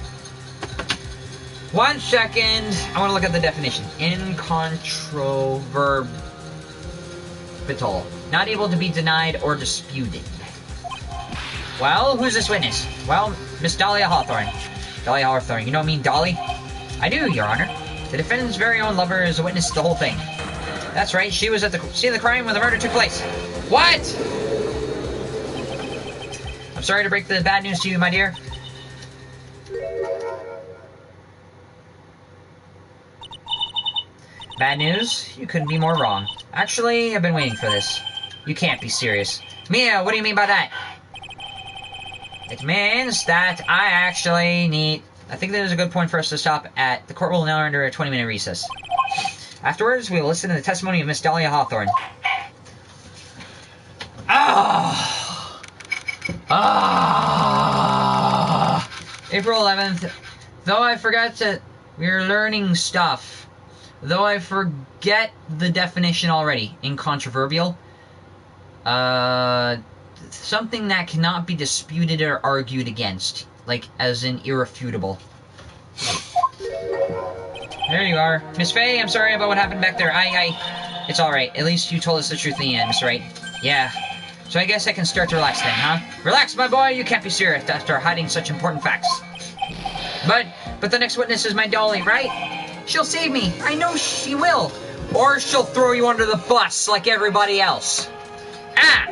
1 second. I want to look at the definition. Incontrovertible. Not able to be denied or disputed. Well, who's this witness? Well, Miss Dahlia Hawthorne. Dahlia Hawthorne. You don't mean Dolly? I do, Your Honor. The defendant's very own lover is a witness to the whole thing. That's right, she was at the scene of the crime when the murder took place. What? I'm sorry to break the bad news to you, my dear. Bad news? You couldn't be more wrong. Actually, I've been waiting for this. You can't be serious. Mia, what do you mean by that? It means that I actually need... I think there's a good point for us to stop at. The court will now enter a 20-minute recess. Afterwards, we will listen to the testimony of Miss Dahlia Hawthorne. April 11th. Though I forgot to... We're learning stuff. Though I forget the definition already. Incontrovertible. Something that cannot be disputed or argued against. Like, as in irrefutable. There you are. Miss Faye, I'm sorry about what happened back there. It's alright. At least you told us the truth in the end, Miss Wright. Yeah. So I guess I can start to relax then, huh? Relax, my boy! You can't be serious after hiding such important facts. But the next witness is my Dolly, right? She'll save me. I know she will. Or she'll throw you under the bus like everybody else. Ah!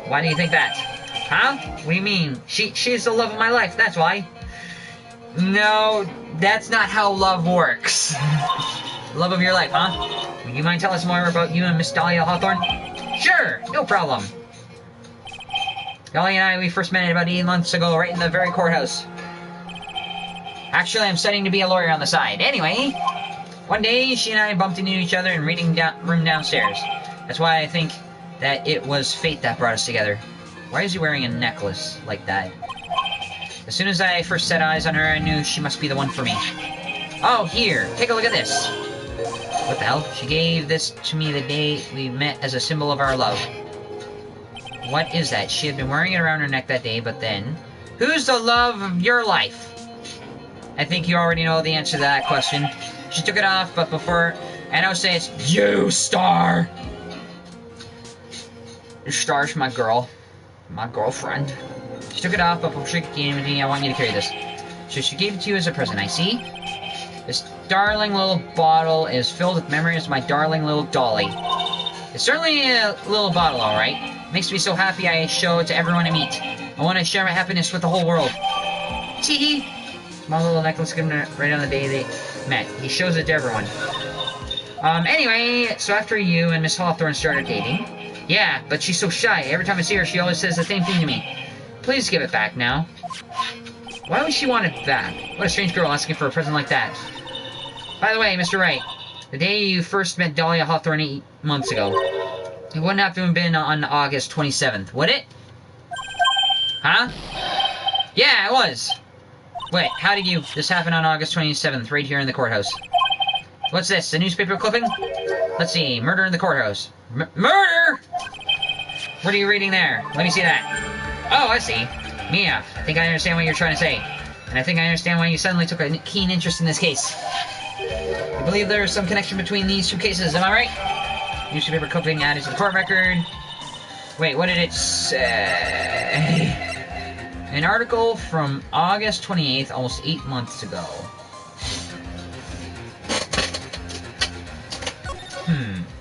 Why do you think that? Huh? What do you mean? She's the love of my life, that's why. No, that's not how love works. Love of your life, huh? Would you mind telling us more about you and Miss Dahlia Hawthorne? Sure, no problem. Dahlia and I, we first met about 8 months ago, right in the very courthouse. Actually, I'm studying to be a lawyer on the side. Anyway, one day, she and I bumped into each other in the reading room downstairs. That's why I think that it was fate that brought us together. Why is he wearing a necklace like that? As soon as I first set eyes on her, I knew she must be the one for me. Oh, here, take a look at this. What the hell? She gave this to me the day we met as a symbol of our love. What is that? She had been wearing it around her neck that day, but then... Who's the love of your life? I think you already know the answer to that question. She took it off, but before... And I'll say it's you, Star! Star's my girl. My girlfriend. She took it off, but before she gave it to me, I want you to carry this. So she gave it to you as a present, I see. This darling little bottle is filled with memories of my darling little Dolly. It's certainly a little bottle, alright. Makes me so happy I show it to everyone I meet. I want to share my happiness with the whole world. Tee-hee! Small little necklace given right on the day they met. He shows it to everyone. Anyway, so after you and Miss Hawthorne started dating... Yeah, but she's so shy. Every time I see her, she always says the same thing to me. Please give it back now. Why would she want it back? What a strange girl asking for a present like that. By the way, Mr. Wright, the day you first met Dahlia Hawthorne 8 months ago, it wouldn't have to have been on August 27th, would it? Huh? Yeah, it was. Wait, how did you... This happened on August 27th, right here in the courthouse. What's this, a newspaper clipping? Let's see, murder in the courthouse. Murder?! What are you reading there? Let me see that. Oh, I see. Mia, I think I understand what you're trying to say. And I think I understand why you suddenly took a keen interest in this case. You believe there is some connection between these two cases, am I right? Newspaper clipping added to the court record. Wait, what did it say? An article from August 28th, almost 8 months ago.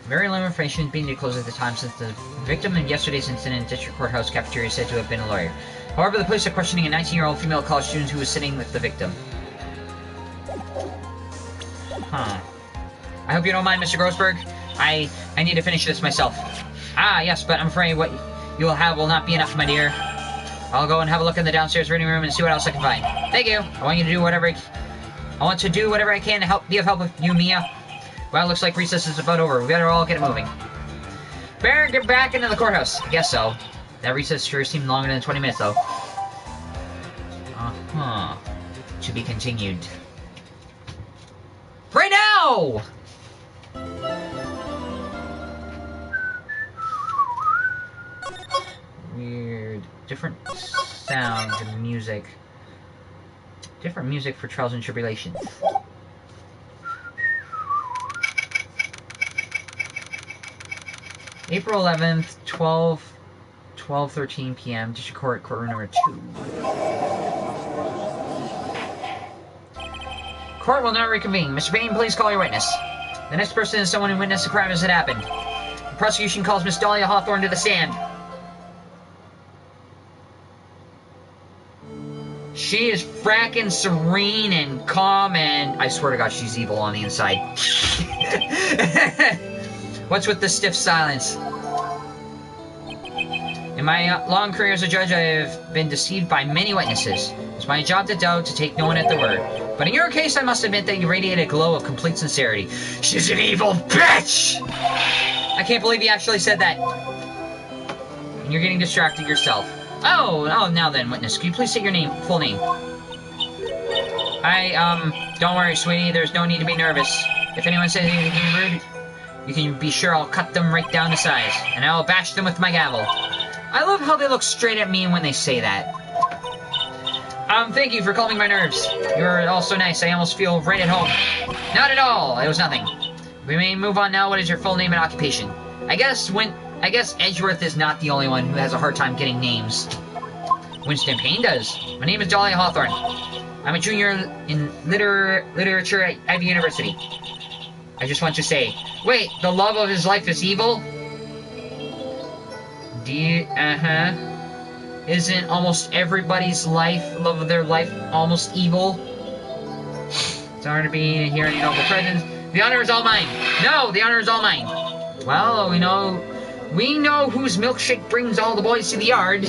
Very little information being disclosed at the time since the victim in yesterday's incident in District Courthouse cafeteria is said to have been a lawyer. However, the police are questioning a 19-year-old female college student who was sitting with the victim. Huh. I hope you don't mind, Mr. Grossberg. I need to finish this myself. Ah, yes, but I'm afraid what you will have will not be enough, my dear. I'll go and have a look in the downstairs reading room and see what else I can find. Thank you. I want to do whatever I can to be of help with you, Mia. Well, looks like recess is about over. We better all get moving. Better get back into the courthouse. I guess so. That recess sure seemed longer than 20 minutes, though. Uh-huh. To be continued. Right now! Weird. Different sounds and music. Different music for Trials and Tribulations. April 11th, 12:13 p.m. District Court, courtroom number 2. Court will now reconvene. Mr. Payne, please call your witness. The next person is someone who witnessed the crime as it happened. The prosecution calls Miss Dahlia Hawthorne to the stand. She is frackin' serene and calm, and I swear to God, she's evil on the inside. What's with the stiff silence? In my long career as a judge, I have been deceived by many witnesses. It's my job to doubt, to take no one at their word. But in your case, I must admit that you radiate a glow of complete sincerity. She's an evil bitch! I can't believe you actually said that. And you're getting distracted yourself. Oh, now then, witness, could you please state your name, full name? Don't worry, sweetie, there's no need to be nervous. If anyone says anything rude, you can be sure I'll cut them right down to size, and I'll bash them with my gavel. I love how they look straight at me when they say that. Thank you for calming my nerves. You're all so nice, I almost feel right at home. Not at all, it was nothing. We may move on now. What is your full name and occupation? I guess Edgeworth is not the only one who has a hard time getting names. Winston Payne does. My name is Dahlia Hawthorne. I'm a junior in literature at Ivy University. I just want to say, wait, the love of his life is evil? Isn't almost everybody's love of their life, almost evil? It's hard to be here in your noble presence. The honor is all mine. No, the honor is all mine. Well, we know whose milkshake brings all the boys to the yard.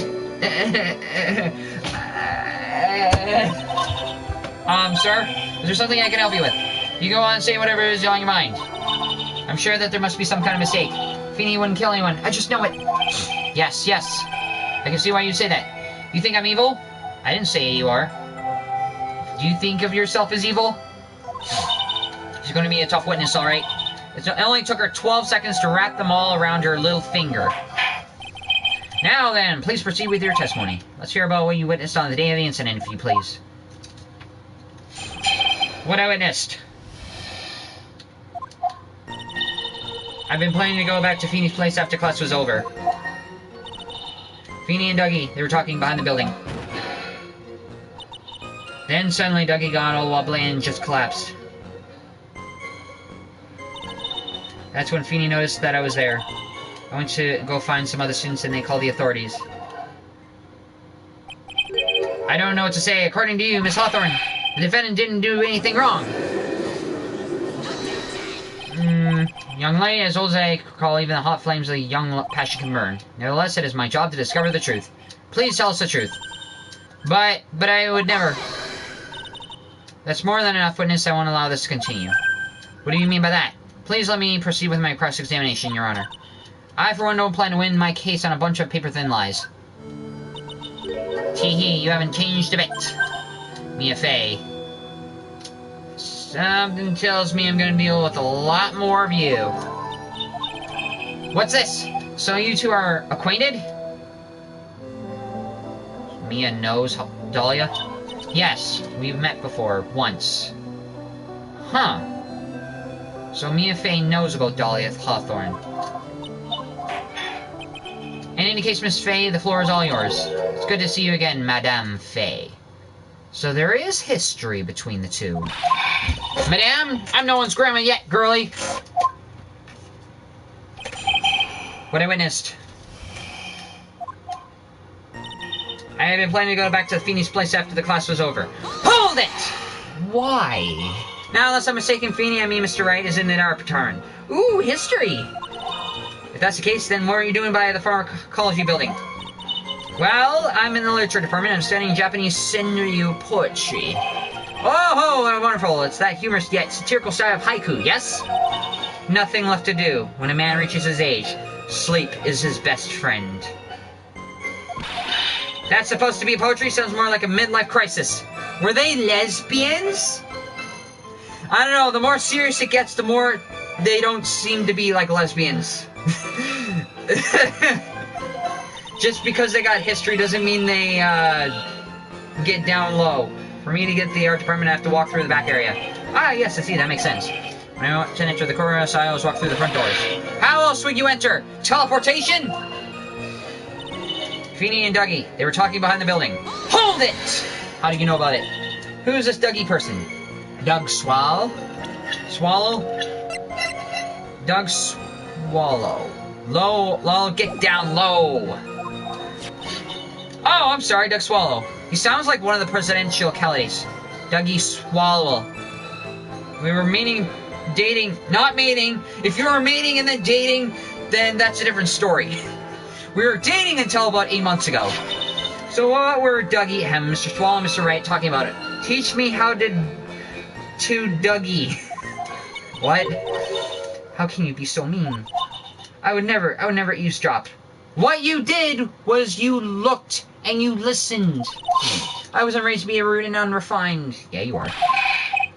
Sir, is there something I can help you with? You go on and say whatever is on your mind. I'm sure that there must be some kind of mistake. Feeney wouldn't kill anyone. I just know it. Yes. I can see why you say that. You think I'm evil? I didn't say you are. Do you think of yourself as evil? She's going to be a tough witness, all right. It only took her 12 seconds to wrap them all around her little finger. Now then, please proceed with your testimony. Let's hear about what you witnessed on the day of the incident, if you please. What I witnessed. I've been planning to go back to Feeney's place after class was over. Feeney and Dougie, they were talking behind the building. Then suddenly Dougie got all wobbly and just collapsed. That's when Feeney noticed that I was there. I went to go find some other students and they called the authorities. I don't know what to say. According to you, Miss Hawthorne, the defendant didn't do anything wrong. Young lady, as old as I call even the hot flames of the young passion can burn. Nevertheless, it is my job to discover the truth. Please tell us the truth. But I would never. That's more than enough, witness. I won't allow this to continue. What do you mean by that? Please let me proceed with my cross-examination, Your Honor. I, for one, don't plan to win my case on a bunch of paper-thin lies. Tee-hee, you haven't changed a bit. Mia Fey. Something tells me I'm gonna deal with a lot more of you. What's this? So you two are acquainted? Mia knows Dahlia? Yes, we've met before, once. Huh. So Mia Fey knows about Dahlia Hawthorne. In any case, Miss Fey, the floor is all yours. It's good to see you again, Madame Fey. So there is history between the two. Madame, I'm no one's grandma yet, girlie. What I witnessed. I had been planning to go back to Feeney's place after the class was over. Hold it! Why? Now, unless I'm mistaken, Feeney, I mean Mr. Wright, is in our turn. Ooh, history! If that's the case, then what are you doing by the pharmacology building? Well, I'm in the literature department. I'm studying Japanese senryu poetry. Oh, wonderful. It's that humorous yet satirical style of haiku, yes? Nothing left to do when a man reaches his age. Sleep is his best friend. That's supposed to be poetry? Sounds more like a midlife crisis. Were they lesbians? I don't know. The more serious it gets, the more they don't seem to be like lesbians. Just because they got history doesn't mean they get down low. For me to get to the art department, I have to walk through the back area. Ah, yes, I see. That makes sense. When I want to enter the courthouse, I always walk through the front doors. How How else would you enter? Teleportation? Feeny and Dougie, they were talking behind the building. Hold it! How do you know about it? Who's this Dougie person? Doug Swallow? Swallow? Doug Swallow. Low, get down low. Oh, I'm sorry, Doug Swallow. He sounds like one of the presidential candidates. Dougie Swallow. We were dating, not mating. If you were mating and then dating, then that's a different story. We were dating until about 8 months ago. So what were Dougie, Mr. Swallow and Mr. Wright talking about it? Teach me how to Dougie. What? How can you be so mean? I would never eavesdrop. What you did was you looked and you listened. I wasn't raised to be rude and unrefined. Yeah, you are.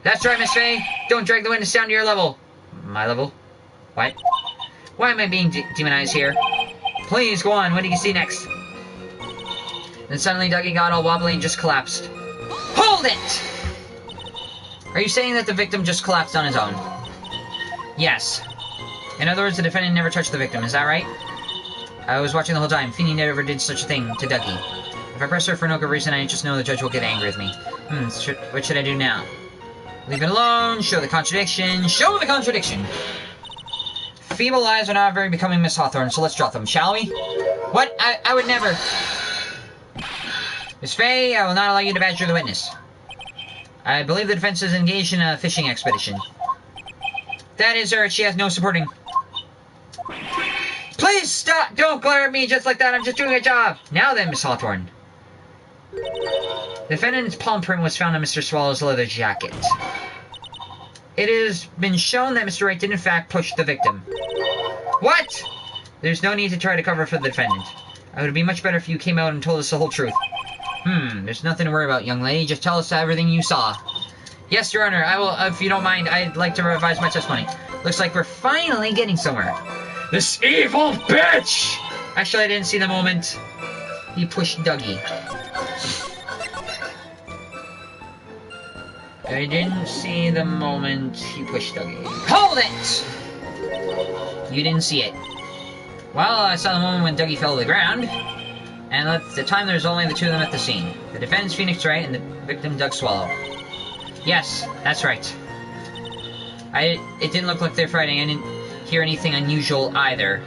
That's right, Miss Faye. Don't drag the witness down to your level. My level? What? Why am I being demonized here? Please, go on. What do you see next? Then suddenly Dougie got all wobbly and just collapsed. Hold it! Are you saying that the victim just collapsed on his own? Yes. In other words, the defendant never touched the victim. Is that right? I was watching the whole time. Feeny never did such a thing to Dougie. If I press her for no good reason, I just know the judge will get angry with me. What should I do now? Leave it alone. Show the contradiction. Show the contradiction! Feeble lies are not very becoming, Miss Hawthorne, so let's drop them, shall we? What? I would never. Miss Faye, I will not allow you to badger the witness. I believe the defense is engaged in a fishing expedition. That is her. She has no supporting. Please stop! Don't glare at me just like that. I'm just doing a job. Now then, Miss Hawthorne. The defendant's palm print was found on Mr. Swallow's leather jacket. It has been shown that Mr. Wright did in fact push the victim. What? There's no need to try to cover for the defendant. It would be much better if you came out and told us the whole truth. There's nothing to worry about, young lady. Just tell us everything you saw. Yes, Your Honor, I will, if you don't mind, I'd like to revise my testimony. Looks like we're finally getting somewhere. This evil bitch! Actually, I didn't see the moment he pushed Dougie. I didn't see the moment he pushed Dougie. Hold it! You didn't see it. Well, I saw the moment when Dougie fell to the ground. And at the time, there was only the two of them at the scene. The defendant's Phoenix Wright and the victim, Doug Swallow. Yes, that's right. It didn't look like they're fighting. I didn't hear anything unusual either.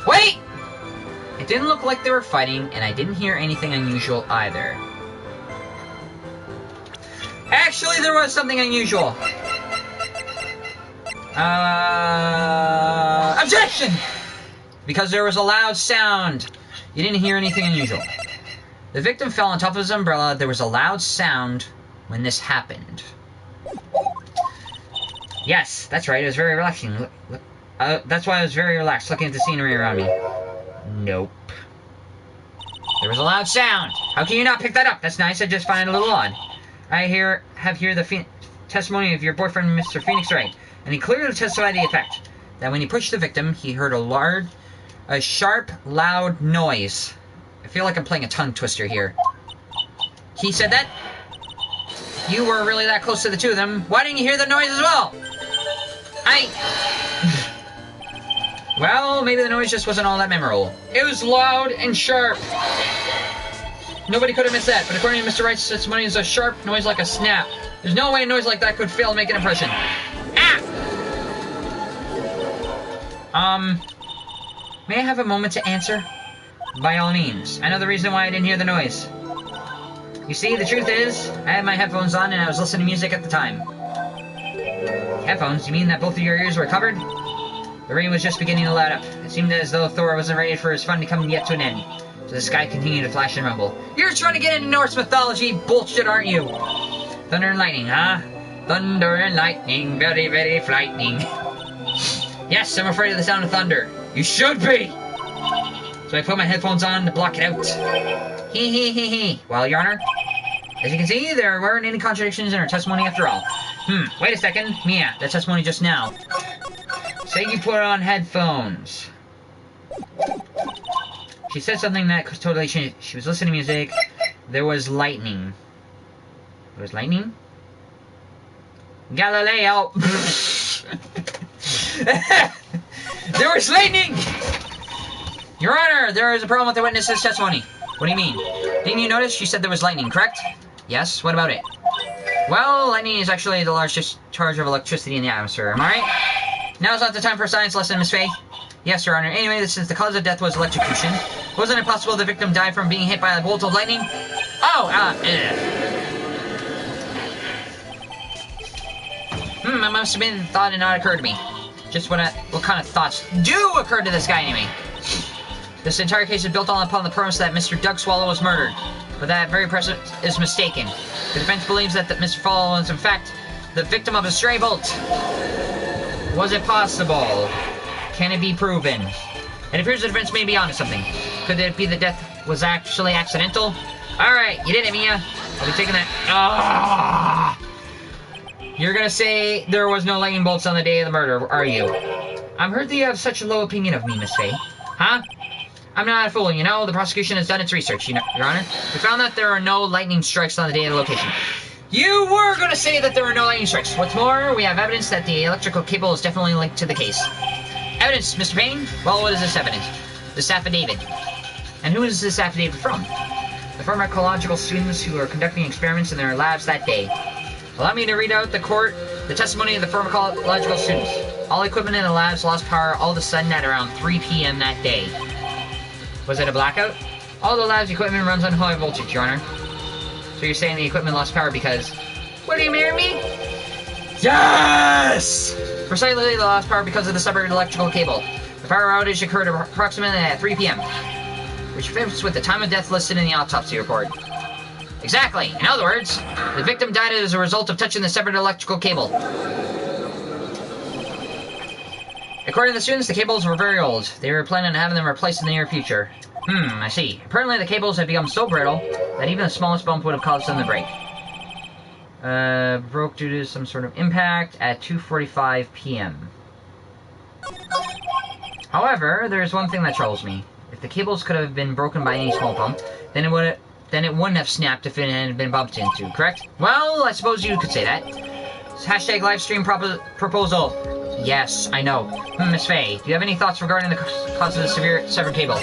Wait! It didn't look like they were fighting, and I didn't hear anything unusual either. Actually, there was something unusual. Objection! Because there was a loud sound. You didn't hear anything unusual. The victim fell on top of his umbrella. There was a loud sound when this happened. Yes, that's right. It was very relaxing. That's why I was very relaxed, looking at the scenery around me. Nope. There was a loud sound. How can you not pick that up? That's nice. I just find it a little odd. I have here the testimony of your boyfriend, Mr. Phoenix Wright, and he clearly testified the effect that when he pushed the victim, he heard a sharp, loud noise. I feel like I'm playing a tongue twister here. He said that? You were really that close to the two of them. Why didn't you hear the noise as well? Well, maybe the noise just wasn't all that memorable. It was loud and sharp. Nobody could have missed that, but according to Mr. Wright's testimony, it's a sharp noise like a snap. There's no way a noise like that could fail to make an impression. May I have a moment to answer? By all means. I know the reason why I didn't hear the noise. You see, the truth is, I had my headphones on and I was listening to music at the time. Headphones? You mean that both of your ears were covered? The rain was just beginning to let up. It seemed as though Thor wasn't ready for his fun to come yet to an end. So the sky continued to flash and rumble. You're trying to get into Norse mythology bullshit, aren't you? Thunder and lightning, huh? Thunder and lightning, very, very frightening. Yes, I'm afraid of the sound of thunder. You should be! So I put my headphones on to block it out. Hee hee hee hee. Well, Your Honor, as you can see, there weren't any contradictions in her testimony after all. Wait a second. Mia, that testimony just now. Say you put on headphones. She said something that totally changed. She was listening to music. There was lightning. There was lightning? Galileo! There was lightning! Your Honor, there is a problem with the witness's testimony. What do you mean? Didn't you notice she said there was lightning, correct? Yes, what about it? Well, lightning is actually the large discharge of electricity in the atmosphere, am I right? Now's not the time for a science lesson, Miss Faye. Yes, Your Honor. Anyway, since the cause of death was electrocution, wasn't it possible the victim died from being hit by a bolt of lightning? Oh, I must have been thought and not occurred to me. Just what kind of thoughts do occur to this guy anyway? This entire case is built upon the premise that Mr. Doug Swallow was murdered, but that very premise is mistaken. The defense believes that Mr. Swallow was in fact the victim of a stray bolt. Was it possible? Can it be proven? It appears the defense may be onto something. Could it be the death was actually accidental? Alright, you did it, Mia. I'll be taking that. Ah! You're gonna say there was no lightning bolts on the day of the murder, are you? I've heard that you have such a low opinion of me, Miss Faye. Huh? I'm not a fool, you know. The prosecution has done its research, Your Honor. We found that there are no lightning strikes on the day of the location. You were gonna say that there were no lightning strikes. What's more, we have evidence that the electrical cable is definitely linked to the case. Evidence, Mr. Payne? Well, what is this evidence? This affidavit. And who is this affidavit from? The pharmacological students who are conducting experiments in their labs that day. Allow me to read out the testimony of the pharmacological students. All equipment in the labs lost power all of a sudden at around 3 p.m. that day. Was it a blackout? All the lab's equipment runs on high voltage, Your Honor. So you're saying the equipment lost power because... Will you marry me? Yes! Precisely, they lost power because of the severed electrical cable. The power outage occurred approximately at 3 p.m., which fits with the time of death listed in the autopsy report. Exactly. In other words, the victim died as a result of touching the severed electrical cable. According to the students, the cables were very old. They were planning on having them replaced in the near future. I see. Apparently the cables had become so brittle that even the smallest bump would have caused them to break. Broke due to some sort of impact at 2:45 p.m. However, there's one thing that troubles me. If the cables could have been broken by any small bump, then it wouldn't have snapped if it had been bumped into, correct? Well, I suppose you could say that. Hashtag Livestream proposal. Yes, I know. Miss Faye, do you have any thoughts regarding the cause of the severe severed cable?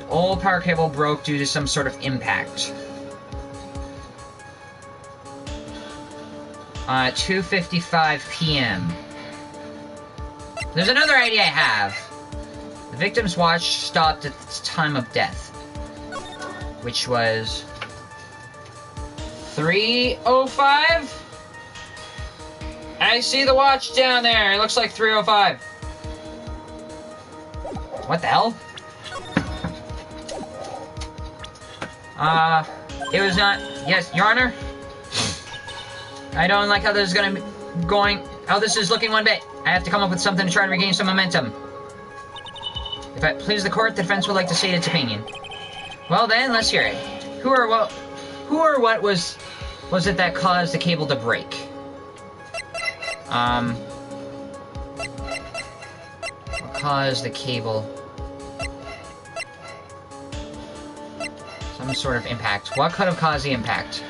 Old power cable broke due to some sort of impact. 2:55 p.m. There's another idea I have. The victim's watch stopped at the time of death, which was 3:05. I see the watch down there. It looks like 3:05. What the hell? It was not... Yes, Your Honor? I don't like how this is gonna be going... How this is looking one bit. I have to come up with something to try to regain some momentum. If it pleases the court, the defense would like to state its opinion. Well then, let's hear it. Who or what was it that caused the cable to break? What caused the cable... Some sort of impact. What could have caused the impact?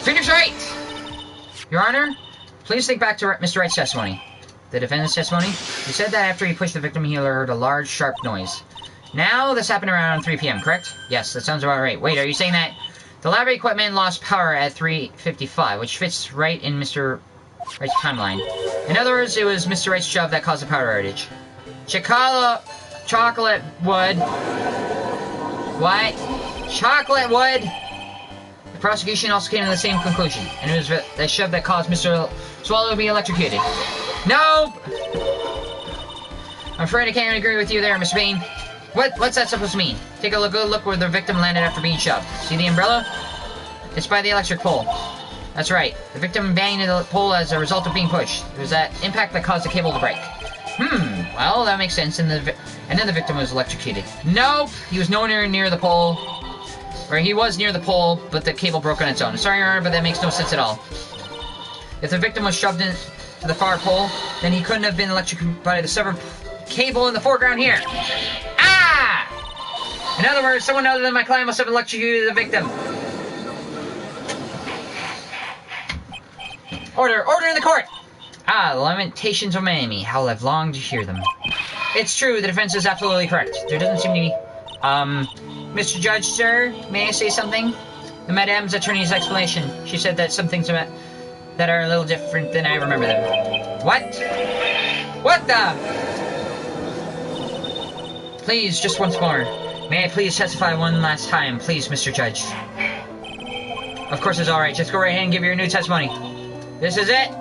Finish right! Your Honor, please think back to Mr. Wright's testimony. The defendant's testimony? He said that after he pushed the victim, he heard a large, sharp noise. Now, this happened around 3 p.m., correct? Yes, that sounds about right. Wait, are you saying that the lab equipment lost power at 3:55, which fits right in Mr. Wright's timeline? In other words, it was Mr. Wright's shove that caused the power outage. Chocolate wood. What? Chocolate wood? The prosecution also came to the same conclusion, and it was that shove that caused Mr. Swallow to be electrocuted. Nope! I'm afraid I can't agree with you there, Mr. Payne. What's that supposed to mean? Take a good look where the victim landed after being shoved. See the umbrella? It's by the electric pole. That's right. The victim banged into the pole as a result of being pushed. It was that impact that caused the cable to break. Well, that makes sense, and then the victim was electrocuted. Nope! He was nowhere near the pole. Or he was near the pole, but the cable broke on its own. Sorry, Your Honor, but that makes no sense at all. If the victim was shoved into the far pole, then he couldn't have been electrocuted by the severed cable in the foreground here. Ah! In other words, someone other than my client must have electrocuted the victim. Order! Order in the court! Ah, the lamentations of my enemy. How I've longed to hear them. It's true, the defense is absolutely correct. There doesn't seem to be... Mr. Judge, sir, may I say something? The Madame's attorney's explanation. She said that some things that are a little different than I remember them. What? What the? Please, just once more. May I please testify one last time, please, Mr. Judge? Of course it's alright. Just go right ahead and give your new testimony. This is it?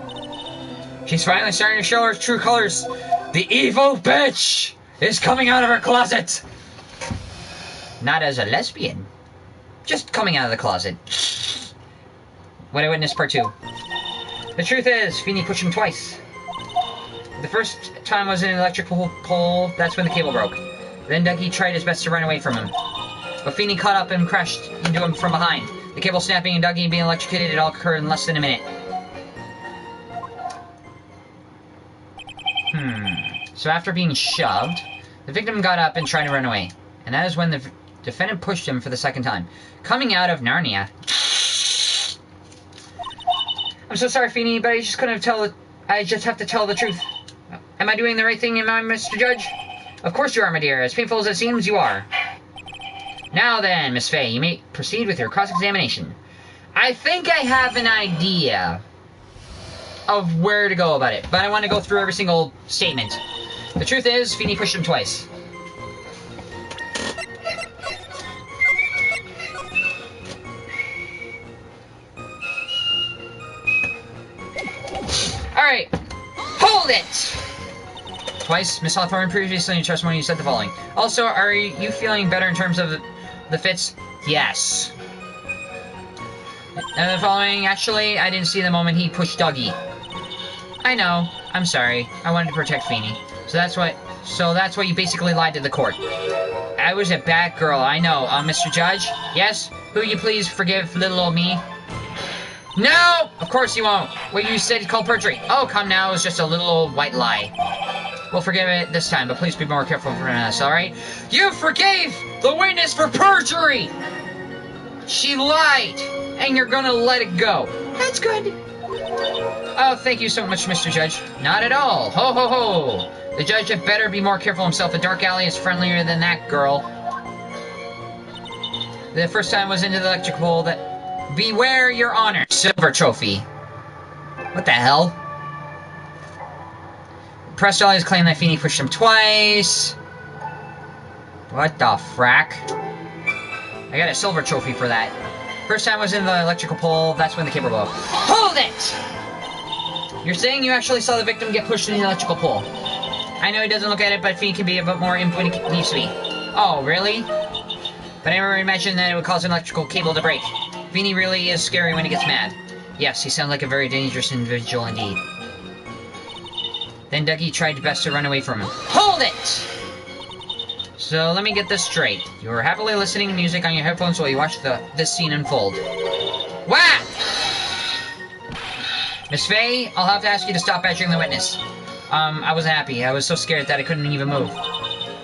She's finally starting to show her true colors. The evil bitch is coming out of her closet. Not as a lesbian. Just coming out of the closet. What I witnessed part 2. The truth is, Feeney pushed him twice. The first time was in an electrical pole. That's when the cable broke. Then Dougie tried his best to run away from him. But Feeney caught up and crashed into him from behind. The cable snapping and Dougie being electrocuted, it all occurred in less than a minute. So after being shoved, the victim got up and tried to run away. And that is when the defendant pushed him for the second time. Coming out of Narnia. I'm so sorry, Feeney, but I just have to tell the truth. Am I doing the right thing, Mr. Judge? Of course you are, my dear. As painful as it seems, you are. Now then, Miss Fay, you may proceed with your cross-examination. I think I have an idea of where to go about it, but I want to go through every single statement. The truth is, Feeney pushed him twice. Alright. Hold it! Twice, Miss Hawthorne, previously in your testimony you said the following. Also, are you feeling better in terms of the fits? Yes. And the following, actually, I didn't see the moment he pushed Dougie. I know. I'm sorry. I wanted to protect Feeney. So that's why you basically lied to the court. I was a bad girl, I know. Mr. Judge? Yes? Will you please forgive little old me? No! Of course you won't. What you said is called perjury. Oh, come now. It was just a little old white lie. We'll forgive it this time, but please be more careful from us, alright? You forgave the witness for perjury! She lied, and you're gonna let it go. That's good. Oh, thank you so much, Mr. Judge. Not at all. Ho, ho, ho. The judge had better be more careful himself. The dark alley is friendlier than that, girl. The first time was into the electric pole that... Beware your honor. Silver trophy. What the hell? Press always claimed that Feeney pushed him twice. What the frack? I got a silver trophy for that. First time was in the electrical pole, that's when the cable blew up. Hold it! You're saying you actually saw the victim get pushed in the electrical pole. I know he doesn't look at it, but Feeney can be a bit more input than he needs to be. Oh, really? But I never imagined that it would cause an electrical cable to break. Feeney really is scary when he gets mad. Yes, he sounds like a very dangerous individual indeed. Then Dougie tried best to run away from him. Hold it! So, let me get this straight. You were happily listening to music on your headphones while you watched this scene unfold. Whack! Miss Faye, I'll have to ask you to stop badgering the witness. I wasn't happy. I was so scared that I couldn't even move.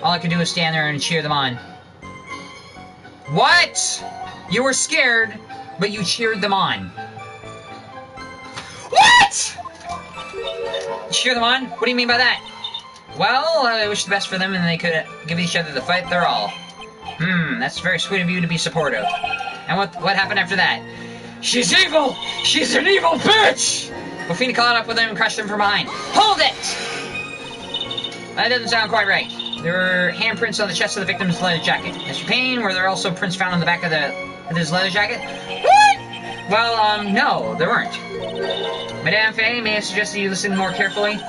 All I could do was stand there and cheer them on. What? You were scared, but you cheered them on. What? Cheer them on? What do you mean by that? Well, I wish the best for them and they could give each other the fight they're all. That's very sweet of you to be supportive. And what happened after that? She's evil! She's an evil bitch! Well, Feeney caught up with him and crushed him from behind. Hold it! That doesn't sound quite right. There were handprints on the chest of the victim's leather jacket. Mr. Payne, were there also prints found on the back of his leather jacket? What? Well, no, there weren't. Madame Faye, may I suggest that you listen more carefully?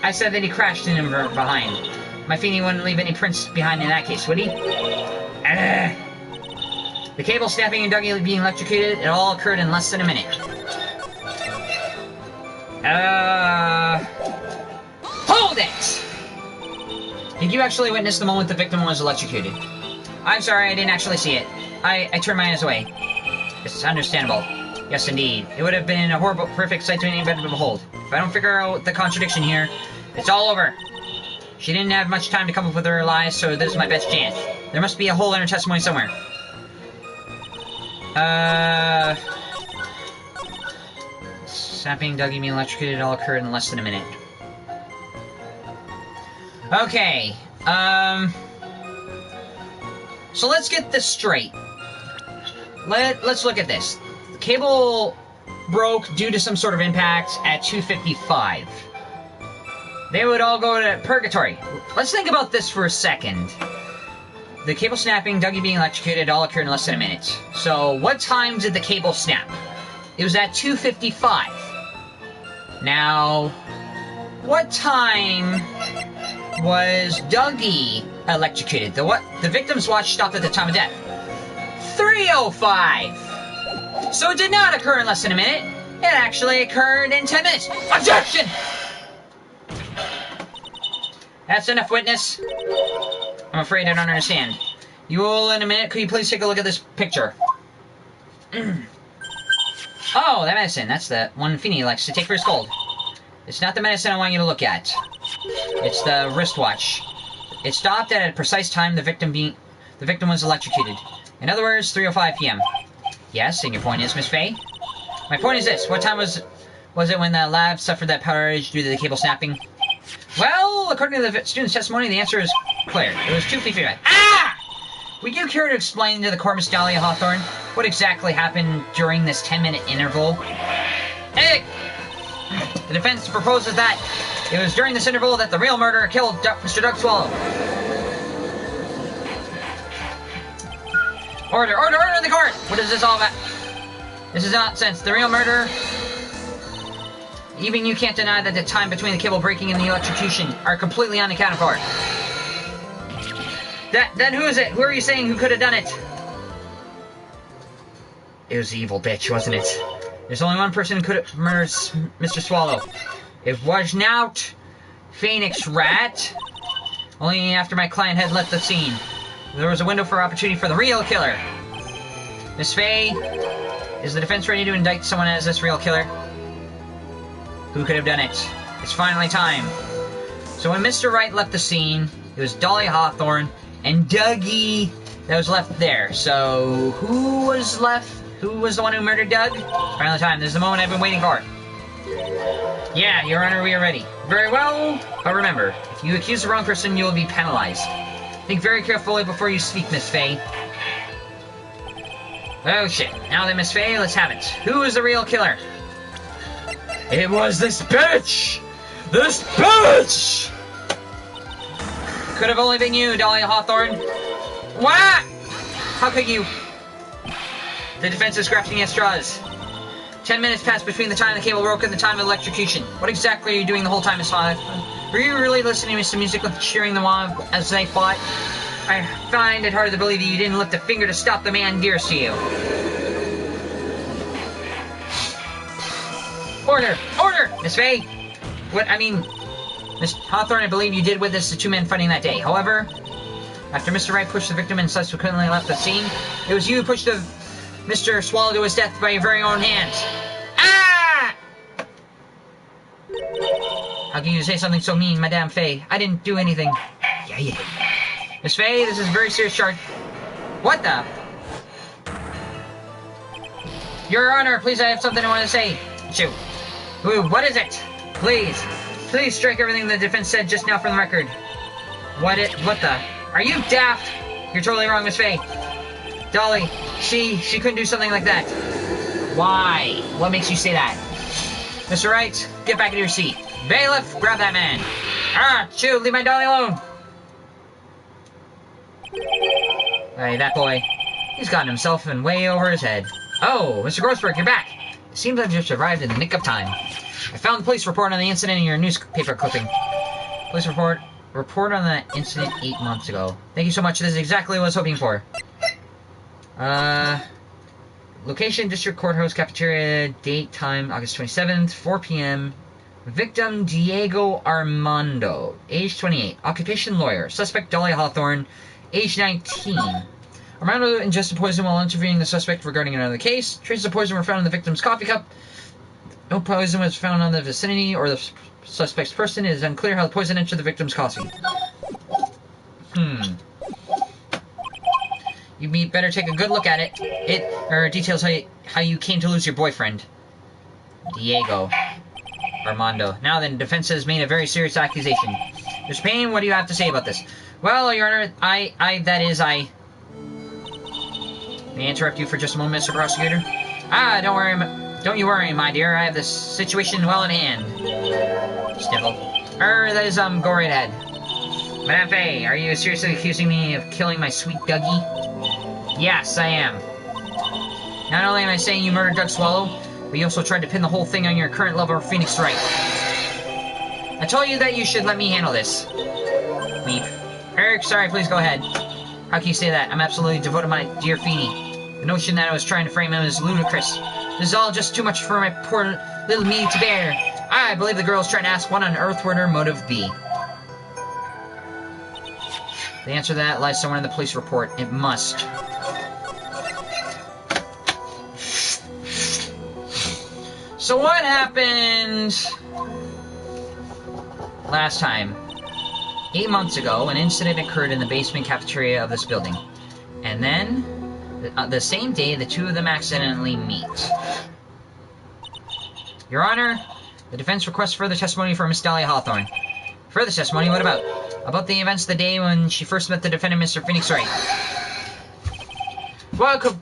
I said that he crashed in him from behind. My Feeney wouldn't leave any prints behind in that case, would he? The cable snapping and Dougie being electrocuted, it all occurred in less than a minute. Hold it! Did you actually witness the moment the victim was electrocuted? I'm sorry, I didn't actually see it. I turned my eyes away. It's understandable. Yes, indeed. It would have been a horrible, horrific sight to anybody to behold. If I don't figure out the contradiction here, it's all over. She didn't have much time to come up with her lies, so this is my best chance. There must be a hole in her testimony somewhere. Snapping, Dougie being electrocuted all occurred in less than a minute. Okay, so let's get this straight. Let's look at this. The cable broke due to some sort of impact at 2:55. They would all go to purgatory. Let's think about this for a second. The cable snapping, Dougie being electrocuted, all occurred in less than a minute. So, what time did the cable snap? It was at 2:55. Now, what time was Dougie electrocuted? The victim's watch stopped at the time of death. 3:05! So it did not occur in less than a minute. It actually occurred in 10 minutes. Objection! That's enough, witness. I'm afraid I don't understand. You will in a minute. Could you please take a look at this picture? Oh, that medicine. That's the one Feeney likes to take for his cold. It's not the medicine I want you to look at. It's the wristwatch. It stopped at a precise time the victim was electrocuted. In other words, 3:05 p.m. Yes, and your point is, Miss Faye? My point is this. What time was it when the lab suffered that power outage due to the cable snapping? Well, according to the student's testimony, the answer is clear. It was 2:55. Ah! Would you care to explain to the court, Miss Dahlia Hawthorne, what exactly happened during this 10-minute interval? Hey! The defense proposes that it was during this interval that the real murderer killed Mr. Doug Swallow. Order! Order! Order in the court! What is this all about? This is nonsense. The real murderer... Even you can't deny that the time between the cable breaking and the electrocution are completely unaccounted for. Then who is it? Who are you saying who could have done it? It was the evil bitch, wasn't it? There's only one person who could have murdered Mr. Swallow. It was not Phoenix Rat. Only after my client had left the scene. There was a window for opportunity for the real killer. Miss Faye, is the defense ready to indict someone as this real killer? Who could have done it? It's finally time. So when Mr. Wright left the scene, it was Dolly Hawthorne and Dougie that was left there. So who was left? Who was the one who murdered Doug? It's finally time. This is the moment I've been waiting for. Yeah, Your Honor, we are ready. Very well. But remember, if you accuse the wrong person, you will be penalized. Think very carefully before you speak, Miss Faye. Oh shit. Now then, Miss Faye, let's have it. Who is the real killer? It was this bitch! This bitch! Could have only been you, Dahlia Hawthorne. What? How could you? The defense is grasping at straws. 10 minutes passed between the time the cable broke and the time of electrocution. What exactly are you doing the whole time, Miss Hawthorne? Were you really listening to music with cheering them on as they fought? I find it hard to believe that you didn't lift a finger to stop the man dearest to you. Order! Order! Miss Faye! Miss Hawthorne, I believe you did witness the two men fighting that day. However, after Mr. Wright pushed the victim and subsequently left the scene, it was you who pushed Mr. Swallow to his death by your very own hands. Ah! How can you say something so mean, Madame Faye? I didn't do anything. Yeah. Miss Faye, this is a very serious charge. What the? Your Honor, please, I have something I want to say. Shoot. Ooh, what is it? Please strike everything the defense said just now from the record. What the? Are you daft? You're totally wrong, Miss Faye. Dolly, she couldn't do something like that. Why? What makes you say that? Mr. Wright, get back in your seat. Bailiff, grab that man. Ah, shoot, leave my Dolly alone. Hey, that boy. He's gotten himself in way over his head. Oh, Mr. Grossberg, you're back. It seems I've just arrived in the nick of time. I found the police report on the incident in your newspaper clipping. Police report on that incident 8 months ago. Thank you so much. This is exactly what I was hoping for. Location, District Courthouse, Cafeteria, date, time, August 27th, 4 p.m. Victim, Diego Armando, age 28. Occupation, lawyer. Suspect, Dolly Hawthorne, age 19. Armando ingested poison while interviewing the suspect regarding another case. Traces of poison were found in the victim's coffee cup. No poison was found on the vicinity or the suspect's person. It is unclear how the poison entered the victim's coffee. You better take a good look at it. It details how you came to lose your boyfriend. Diego. Armando. Now then, defense has made a very serious accusation. Mr. Payne, what do you have to say about this? Well, Your Honor, May I interrupt you for just a moment, Mr. Prosecutor? Don't you worry, my dear. I have this situation well in hand. Sniffle. Go right ahead. Madame Faye, are you seriously accusing me of killing my sweet Dougie? Yes, I am. Not only am I saying you murdered Doug Swallow, but you also tried to pin the whole thing on your current lover, Phoenix Wright. I told you that you should let me handle this. Weep. Eric, sorry, please go ahead. How can you say that? I'm absolutely devoted to my dear Feeny. The notion that I was trying to frame him is ludicrous. This is all just too much for my poor little me to bear. I believe the girl is trying to ask what on earth would her motive be. The answer to that lies somewhere in the police report. It must. So what happened last time? 8 months ago, an incident occurred in the basement cafeteria of this building. And then, the same day, the two of them accidentally meet. Your Honor, the defense requests further testimony from Miss Dahlia Hawthorne. Further testimony? What about? About the events of the day when she first met the defendant, Mr. Phoenix Wright. What could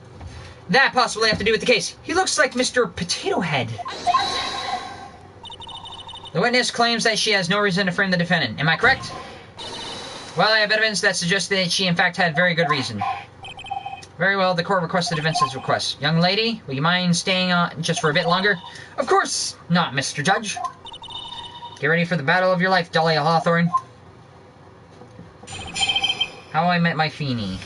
that possibly have to do with the case? He looks like Mr. Potato Head. The witness claims that she has no reason to frame the defendant. Am I correct? Well, I have evidence that suggests that she, in fact, had very good reason. Very well, the court requests the defense's request. Young lady, will you mind staying on just for a bit longer? Of course not, Mr. Judge. Get ready for the battle of your life, Dahlia Hawthorne. How I met my Feeny.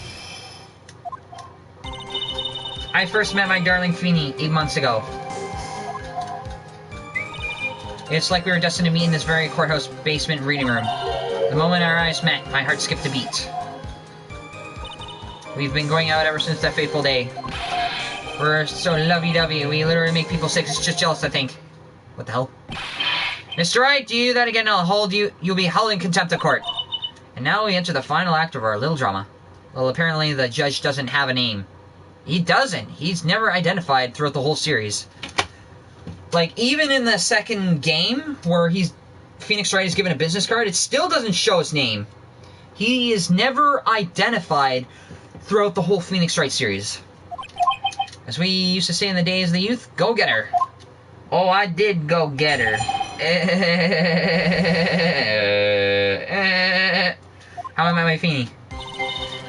I first met my darling Feeny 8 months ago. It's like we were destined to meet in this very courthouse basement reading room. The moment our eyes met, my heart skipped a beat. We've been going out ever since that fateful day. We're so lovey-dovey, we literally make people sick. It's just jealous, I think. What the hell? Mr. Wright, do you do that again, I'll hold you. You'll be held in contempt of court. And now we enter the final act of our little drama. Well, apparently the judge doesn't have a name. He doesn't. He's never identified throughout the whole series. Like, even in the second game, where Phoenix Wright is given a business card, it still doesn't show his name. He is never identified throughout the whole Phoenix Wright series. As we used to say in the days of the youth, go get her. Oh, I did go get her. How am I my Feeny?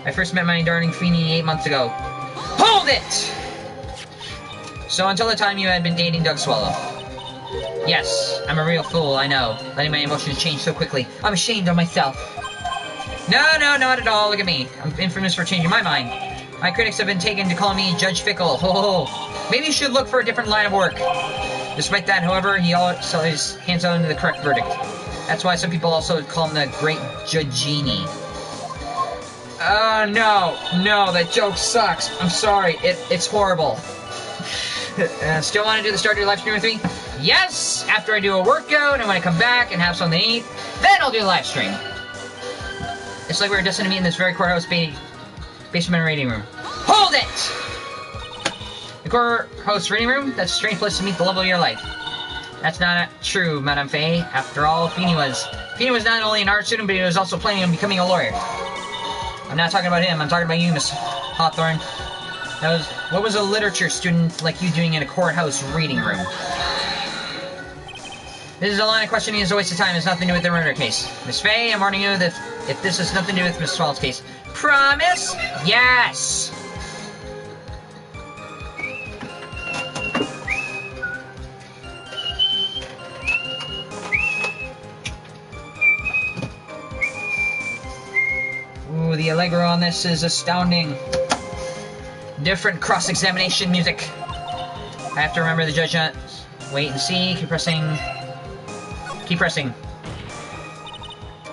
I first met my darling Feeny 8 months ago. Hold it! So until the time you had been dating Doug Swallow. Yes, I'm a real fool, I know. Letting my emotions change so quickly. I'm ashamed of myself. No, not at all. Look at me. I'm infamous for changing my mind. My critics have been taken to call me Judge Fickle. Ho ho ho. Maybe you should look for a different line of work. Despite that, however, he always hands out the correct verdict. That's why some people also call him the Great Judgini. No, that joke sucks. I'm sorry, it's horrible. Still want to do the start of your live stream with me? Yes! After I do a workout and when I come back and have something to eat, then I'll do the live stream. It's like we were destined to meet in this very courthouse basement reading room. Hold it! The courthouse reading room? That's a strange place to meet the love of your life. That's not true, Madame Faye. After all, Feeny was not only an art student, but he was also planning on becoming a lawyer. I'm not talking about him, I'm talking about you, Miss Hawthorne. What was a literature student like you doing in a courthouse reading room? This is a line of questioning is a waste of time. It has nothing to do with the murder case. Miss Faye, I'm warning you that if this has nothing to do with Miss Swallow's case. Promise? Yes! Ooh, the allegro on this is astounding. Different cross-examination music. I have to remember the judge. Wait and see. Keep pressing. Keep pressing.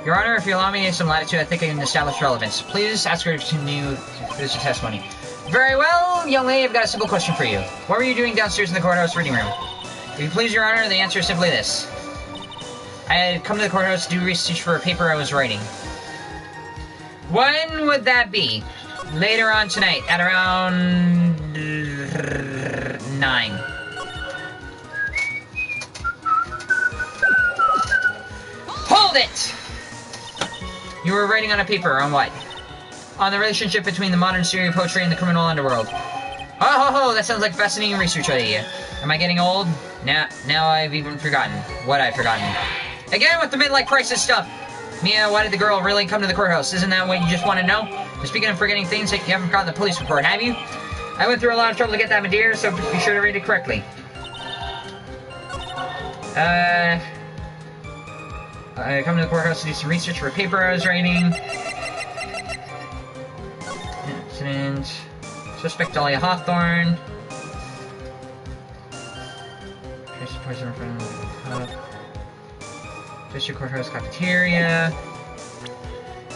Your Honor, if you allow me some latitude, I think I can establish relevance. Please ask her to continue this testimony. Very well, young lady, I've got a simple question for you. What were you doing downstairs in the courthouse reading room? If you please, Your Honor, the answer is simply this. I had come to the courthouse to do research for a paper I was writing. When would that be? Later on tonight, at around 9. Hold it! You were writing on a paper on what? On the relationship between the modern serial poetry and the criminal underworld. Oh, that sounds like fascinating research idea. Am I getting old? Now I've even forgotten what I've forgotten. Again with the midlife crisis stuff. Mia, why did the girl really come to the courthouse? Isn't that what you just want to know? Speaking of forgetting things, you haven't forgotten the police report, have you? I went through a lot of trouble to get that, my dear, so be sure to read it correctly. I come to the courthouse to do some research for a paper I was writing. Incident. Suspect Dahlia Hawthorne. Trace the poison in front of the cup. District Courthouse cafeteria.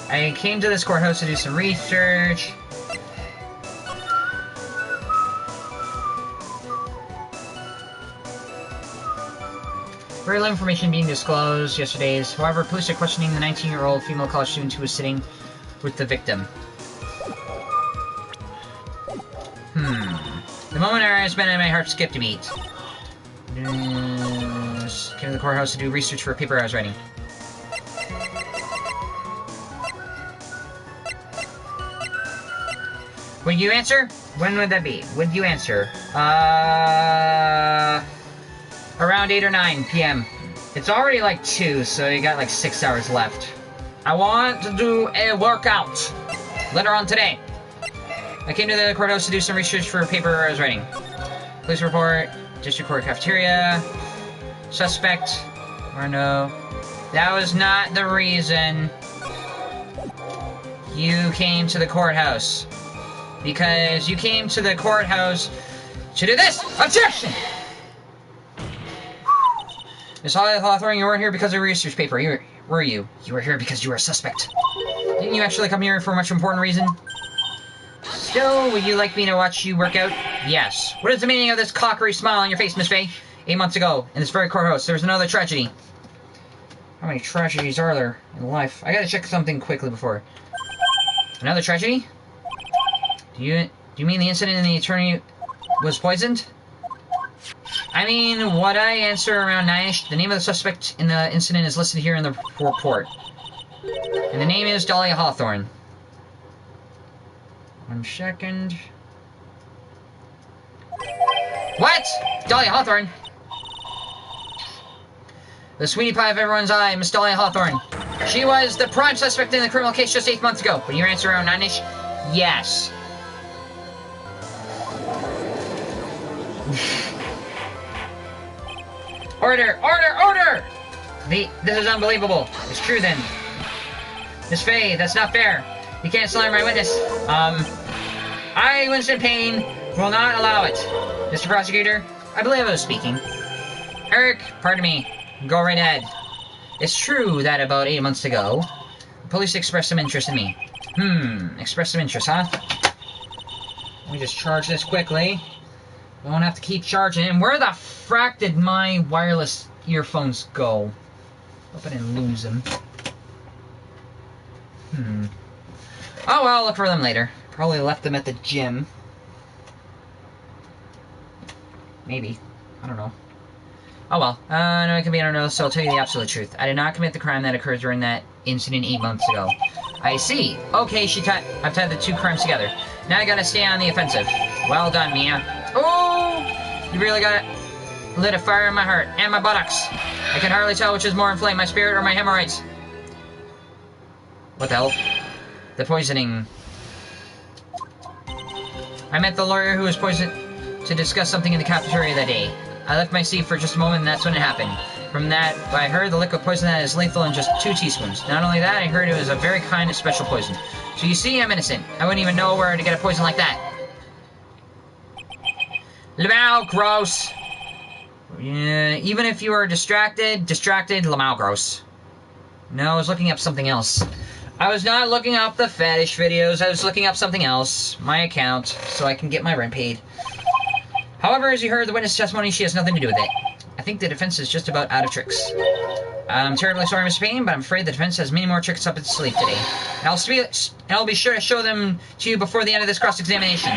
I came to this courthouse to do some research. Very little information being disclosed yesterday's. However, police are questioning the 19-year-old female college student who was sitting with the victim. The moment our eyes met and my heart skipped a beat. Came to the courthouse to do research for a paper I was writing. Would you answer? When would that be? Would you answer? Around 8 or 9 p.m. It's already like 2, so you got like 6 hours left. I want to do a workout. Later on today. I came to the courthouse to do some research for a paper I was writing. Police report, district court cafeteria, suspect, or no. That was not the reason you came to the courthouse. Because you came to the courthouse to do this! Objection! Miss Hawthorne, you weren't here because of a research paper, were you? You were here because you were a suspect. Didn't you actually come here for a much important reason? Still, would you like me to watch you work out? Yes. What is the meaning of this cockery smile on your face, Miss Faye? 8 months ago, in this very courthouse, there was another tragedy. How many tragedies are there in life? I gotta check something quickly before. Another tragedy? Do you mean the incident in the attorney was poisoned? I mean, what I answer around 9-ish, the name of the suspect in the incident is listed here in the report. And the name is Dahlia Hawthorne. 1 second. What? Dahlia Hawthorne? The sweetie pie of everyone's eye, Miss Dahlia Hawthorne. She was the prime suspect in the criminal case just 8 months ago. Would your answer around 9-ish? Yes. Order! Order! Order! This is unbelievable. It's true then. Miss Faye, that's not fair. You can't slander my witness. I, Winston Payne, will not allow it. Mr. Prosecutor, I believe I was speaking. Eric, pardon me. Go right ahead. It's true that about 8 months ago, the police expressed some interest in me. Expressed some interest, huh? Let me just charge this quickly. Don't have to keep charging it. And where the frack did my wireless earphones go? Hope I didn't lose them. Oh well, I'll look for them later. Probably left them at the gym. Maybe. I don't know. Oh well. No, it can be, I don't know, so I'll tell you the absolute truth. I did not commit the crime that occurred during that incident 8 months ago. I see. Okay, I've tied the 2 crimes together. Now I gotta stay on the offensive. Well done, Mia. Oh! You really got it. Lit a fire in my heart. And my buttocks. I can hardly tell which is more inflamed, my spirit or my hemorrhoids. What the hell? The poisoning. I met the lawyer who was poisoned to discuss something in the cafeteria that day. I left my seat for just a moment and that's when it happened. From that, I heard the liquid poison that is lethal in just 2 teaspoons. Not only that, I heard it was a very kind and special poison. So you see, I'm innocent. I wouldn't even know where to get a poison like that. Lamau, gross. Yeah, even if you are distracted, Lamau, gross. No, I was looking up something else. I was not looking up the fetish videos. I was looking up something else. My account, so I can get my rent paid. However, as you heard the witness testimony, she has nothing to do with it. I think the defense is just about out of tricks. I'm terribly sorry, Mr. Payne, but I'm afraid the defense has many more tricks up its sleeve today. And I'll be sure to show them to you before the end of this cross-examination.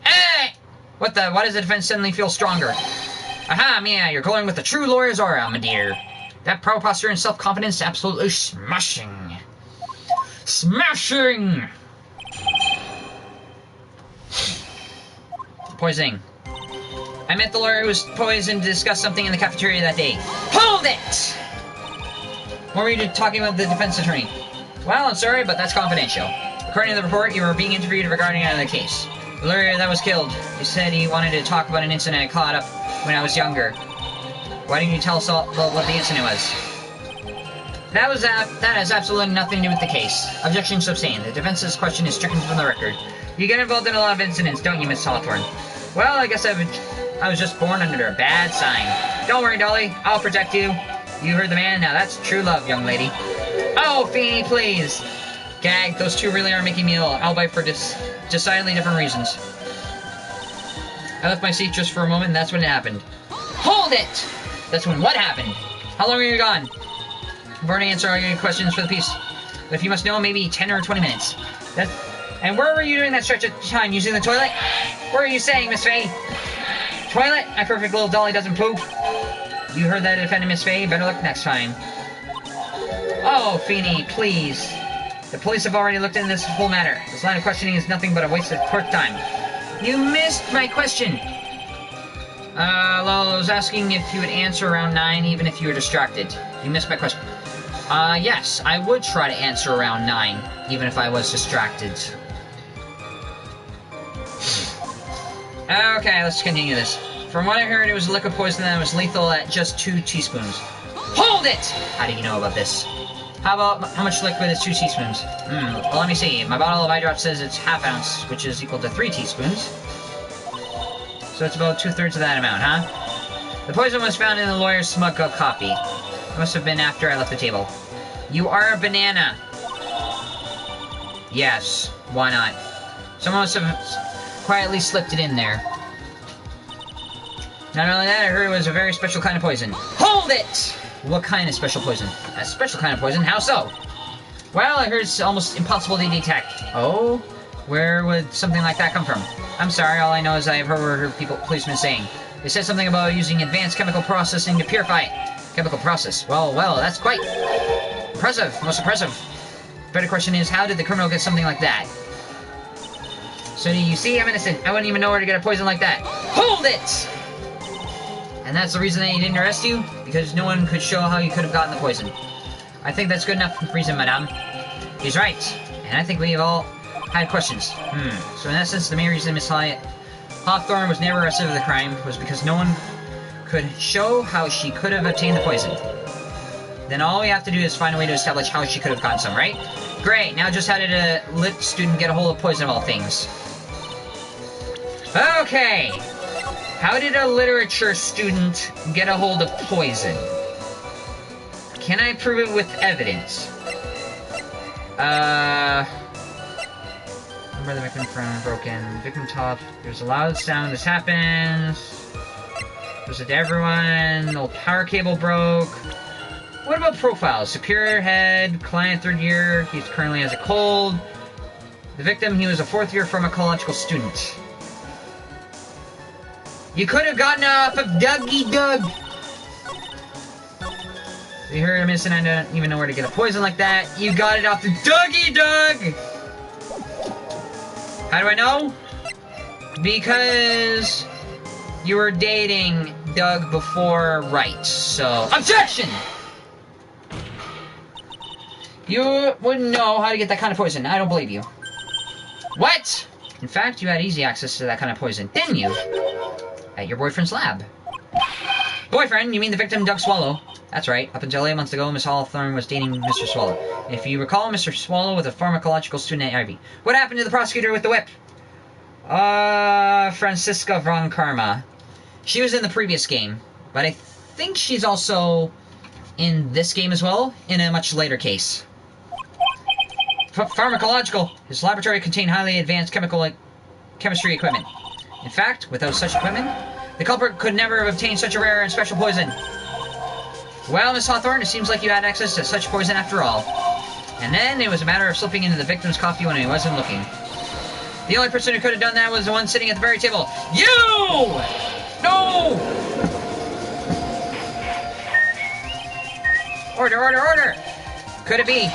Hey! Why does the defense suddenly feel stronger? Aha, Mia, you're glowing with the true lawyer's aura, my dear. That proper posture and self-confidence, absolutely smashing. Smashing! Poisoning. I met the lawyer who was poisoned to discuss something in the cafeteria that day. Hold it! What were you talking about the defense attorney? Well, I'm sorry, but that's confidential. According to the report, you were being interviewed regarding another case. The lawyer that was killed, he said he wanted to talk about an incident I caught up when I was younger. Why didn't you tell us all what the incident was? That has absolutely nothing to do with the case. Objection sustained. The defense's question is stricken from the record. You get involved in a lot of incidents, don't you, Miss Hawthorne? Well, I guess I was just born under a bad sign. Don't worry, Dolly. I'll protect you. You heard the man. Now that's true love, young lady. Oh, Feeny, please. Gag, those two really are making me ill, albeit for decidedly different reasons. I left my seat just for a moment, and that's when it happened. Hold it! That's when what happened? How long were you gone? I've already answered all your questions for the piece. But if you must know, maybe 10 or 20 minutes. And where were you during that stretch of time? Using the toilet? What are you saying, Miss Fay? Toilet? My perfect little dolly doesn't poop. You heard that, defendant, Miss Fay. Better luck next time. Oh, Feeny, please. The police have already looked into this whole matter. This line of questioning is nothing but a waste of court time. You missed my question. Well, I was asking if you would answer around 9, even if you were distracted. You missed my question. Yes, I would try to answer around 9, even if I was distracted. Okay, let's continue this. From what I heard, it was a liquid poison that was lethal at just 2 teaspoons. Hold it! How do you know about this? How much liquid is 2 teaspoons? Well, let me see. My bottle of eye drop says it's ½ ounce, which is equal to 3 teaspoons. So it's about 2/3 of that amount, huh? The poison was found in the lawyer's smug copy. It must have been after I left the table. You are a banana. Yes, why not? Someone must have quietly slipped it in there. Not only that, I heard it was a very special kind of poison. Hold it! What kind of special poison? A special kind of poison? How so? Well, I heard it's almost impossible to detect. Oh? Where would something like that come from? I'm sorry, all I know is I've heard policemen saying. They said something about using advanced chemical processing to purify it. Chemical process. Well, that's quite impressive. Most impressive. The better question is, how did the criminal get something like that? So you see, I'm innocent. I wouldn't even know where to get a poison like that. Hold it! And that's the reason that he didn't arrest you? Because no one could show how you could have gotten the poison. I think that's good enough reason, madame. He's right. And I think we've all had questions. So in essence, the main reason Miss Hawthorne was never arrested for the crime was because no one could show how she could have obtained the poison. Then all we have to do is find a way to establish how she could have gotten some, right? Great, now just how did a lit student get a hold of poison of all things? Okay! How did a literature student get a hold of poison? Can I prove it with evidence? Remember the victim from broken. Victim top. There's a loud sound. This happens. Was it to everyone? The old power cable broke. What about profiles? Superior head, client 3rd year. He currently has a cold. The victim, he was a 4th year pharmacological student. You could have gotten off of Dougie Doug. You heard him innocent. I don't even know where to get a poison like that. You got it off the Dougie Doug. How do I know? Because you were dating Doug before Wright. So objection. You wouldn't know how to get that kind of poison. I don't believe you. What? In fact, you had easy access to that kind of poison, didn't you? At your boyfriend's lab. Boyfriend? You mean the victim, Doug Swallow? That's right. Up until 8 months ago, Miss Hawthorne was dating Mr. Swallow. If you recall, Mr. Swallow was a pharmacological student at Ivy. What happened to the prosecutor with the whip? Francisca von Karma. She was in the previous game, but I think she's also in this game as well, in a much later case. Pharmacological. His laboratory contained highly advanced chemistry equipment. In fact, without such equipment, the culprit could never have obtained such a rare and special poison. Well, Miss Hawthorne, it seems like you had access to such poison after all. And then it was a matter of slipping into the victim's coffee when he wasn't looking. The only person who could have done that was the one sitting at the very table. You! No! Order, order, order! Could it be?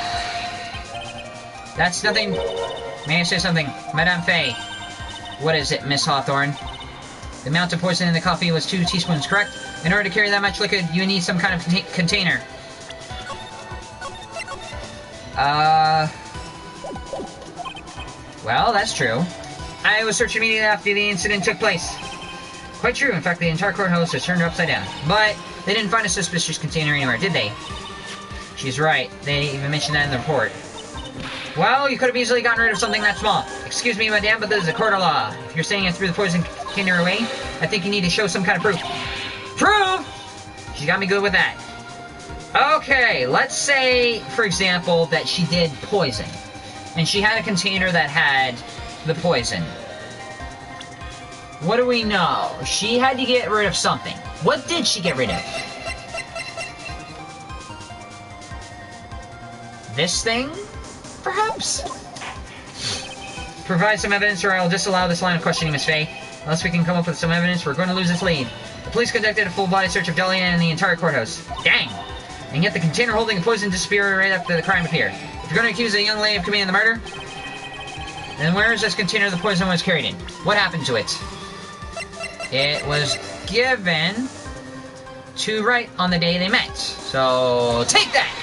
That's nothing. May I say something? Madame Faye. What is it, Miss Hawthorne? The amount of poison in the coffee was 2 teaspoons, correct? In order to carry that much liquid, you need some kind of container. Well, that's true. I was searched immediately after the incident took place. Quite true. In fact, the entire courthouse was turned upside down. But they didn't find a suspicious container anywhere, did they? She's right. They even mentioned that in the report. Well, you could have easily gotten rid of something that small. Excuse me, madame, but this is a court of law. If you're saying I threw the poison container away, I think you need to show some kind of proof. Proof? She got me good with that. Okay, let's say, for example, that she did poison. And she had a container that had the poison. What do we know? She had to get rid of something. What did she get rid of? This thing? Perhaps? Provide some evidence or I'll disallow this line of questioning, Miss Faye. Unless we can come up with some evidence, we're going to lose this lead. The police conducted a full-body search of Dahlia and the entire courthouse. Dang! And yet the container holding the poison disappeared right after the crime appeared. If you're going to accuse a young lady of committing the murder, then where is this container the poison was carried in? What happened to it? It was given to Wright on the day they met. So, take that!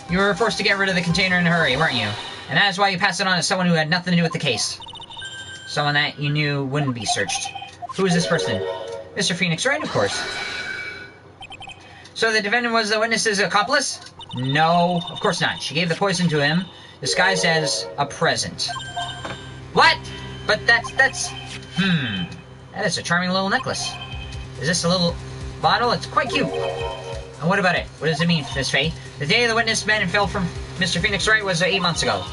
You were forced to get rid of the container in a hurry, weren't you? And that is why you passed it on to someone who had nothing to do with the case. Someone that you knew wouldn't be searched. Who is this person? Mr. Phoenix Wright, of course. So the defendant was the witness's accomplice? No, of course not. She gave the poison to him, disguised as a present. What? But that's... That is a charming little necklace. Is this a little bottle? It's quite cute. And what about it? What does it mean, Miss Faye? The day the witness met and fell from Mr. Phoenix Wright was 8 months ago.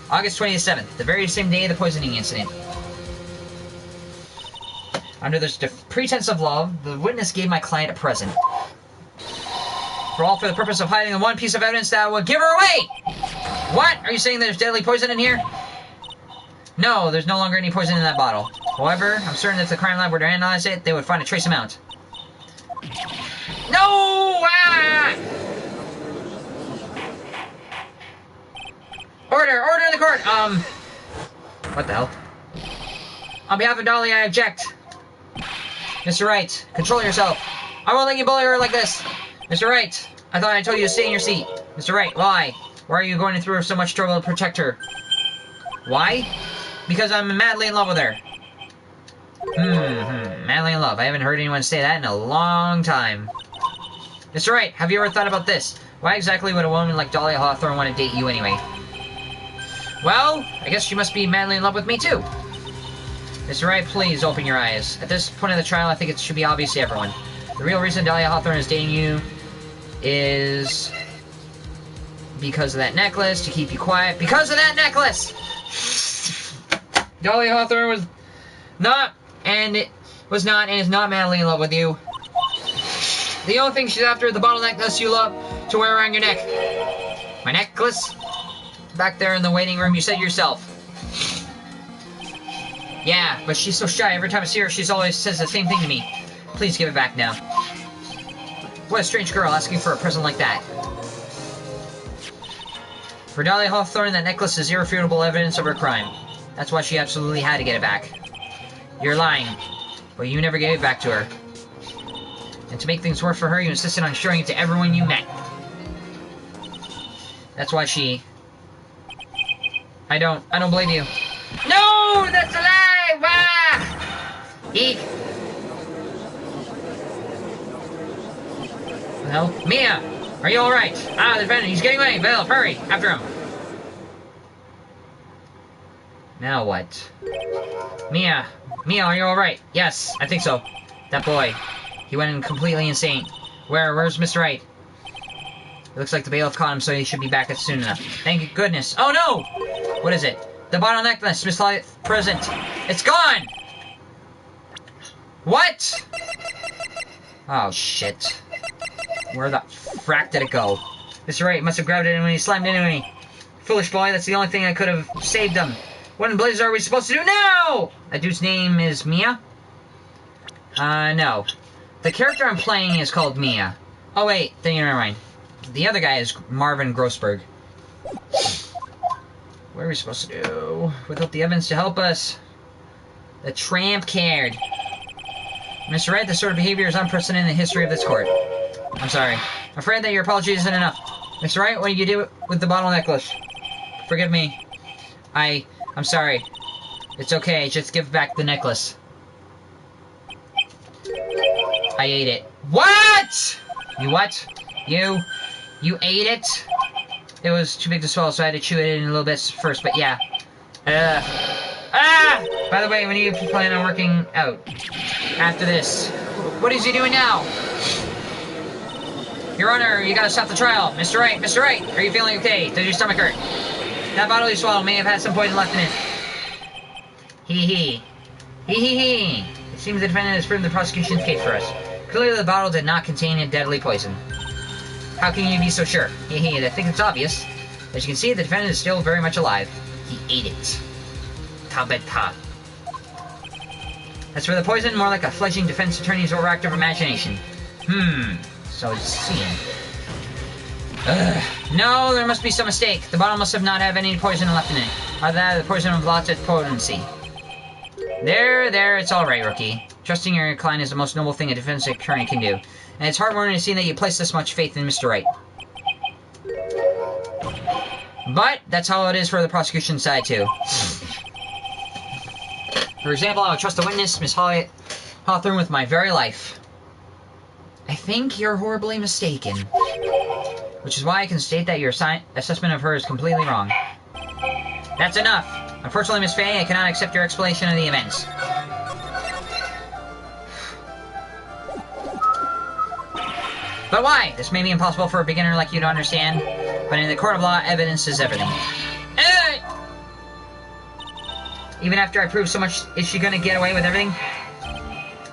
August 27th, the very same day of the poisoning incident. Under the pretense of love, the witness gave my client a present. For the purpose of hiding the one piece of evidence that would give her away! What? Are you saying there's deadly poison in here? No, there's no longer any poison in that bottle. However, I'm certain that if the crime lab were to analyze it, they would find a trace amount. No! Ah! Order! Order in the court! What the hell? On behalf of Dahlia, I object. Mr. Wright, control yourself. I won't let you bully her like this. Mr. Wright, I thought I told you to stay in your seat. Mr. Wright, why? Why are you going through so much trouble to protect her? Why? Because I'm madly in love with her. Madly in love. I haven't heard anyone say that in a long time. Mr. Wright, have you ever thought about this? Why exactly would a woman like Dahlia Hawthorne want to date you anyway? Well, I guess she must be madly in love with me too. Mr. Wright, please open your eyes. At this point of the trial, I think it should be obvious to everyone. The real reason Dahlia Hawthorne is dating you is because of that necklace, to keep you quiet. Because of that necklace! Dahlia Hawthorne was not, and is not madly in love with you. The only thing she's after is the bottle necklace you love to wear around your neck. My necklace? Back there in the waiting room, you said yourself. Yeah, but she's so shy. Every time I see her, she always says the same thing to me. Please give it back now. What a strange girl asking for a present like that. For Dahlia Hawthorne, that necklace is irrefutable evidence of her crime. That's why she absolutely had to get it back. You're lying, but you never gave it back to her. And to make things worse for her, you insisted on showing it to everyone you met. That's why she... I don't believe you. No! That's a lie! Ah! Eek! Well, Mia! Are you alright? Ah, the defendant, he's getting away! Val, hurry! After him! Now what? Mia! Mia, are you alright? Yes, I think so. That boy. He went completely insane. Where's Mr. Wright? It looks like the bailiff caught him, so he should be back soon enough. Thank goodness. Oh no! What is it? The bottle necklace, Miss Holly present. It's gone! What? Oh shit. Where the frack did it go? Mr. Wright must have grabbed it when he slammed into me. Foolish boy, that's the only thing I could have saved him. What in blazes are we supposed to do now? That dude's name is Mia? No. The character I'm playing is called Mia. Oh wait, then never mind. The other guy is Marvin Grossberg. What are we supposed to do? Without the evidence to help us. The tramp cared. Mr. Wright, this sort of behavior is unprecedented in the history of this court. I'm sorry. I'm afraid that your apology isn't enough. Mr. Wright, what did you do with the bottle necklace? Forgive me. I'm sorry. It's okay, just give back the necklace. I ate it. What? You what? You ate it? It was too big to swallow, so I had to chew it in a little bit first, but yeah. By the way, when do you plan on working out? After this. What is he doing now? Your Honor, you gotta stop the trial. Mr. Wright, are you feeling okay? Does your stomach hurt? That bottle you swallowed may have had some poison left in it. Hee hee. Hee hee hee. It seems the defendant has proven the prosecution's case for us. Clearly the bottle did not contain a deadly poison. How can you be so sure? Hee hee, I think it's obvious. As you can see, the defendant is still very much alive. He ate it. Ta-bet-ta. As for the poison, more like a fledgling defense attorney's overactive imagination. So it's seen. No, there must be some mistake. The bottle must have not have any poison left in it. Either that or the poison of lots of potency. There, it's alright, rookie. Trusting your client is the most noble thing a defense attorney can do. And it's heartwarming to see that you place this much faith in Mr. Wright. But, that's how it is for the prosecution side, too. For example, I would trust a witness, Miss Hawthorne, with my very life. I think you're horribly mistaken. Which is why I can state that your assessment of her is completely wrong. That's enough. Unfortunately, Miss Fay, I cannot accept your explanation of the events. But why? This may be impossible for a beginner like you to understand, but in the court of law, evidence is everything. Even after I prove so much, is she gonna get away with everything?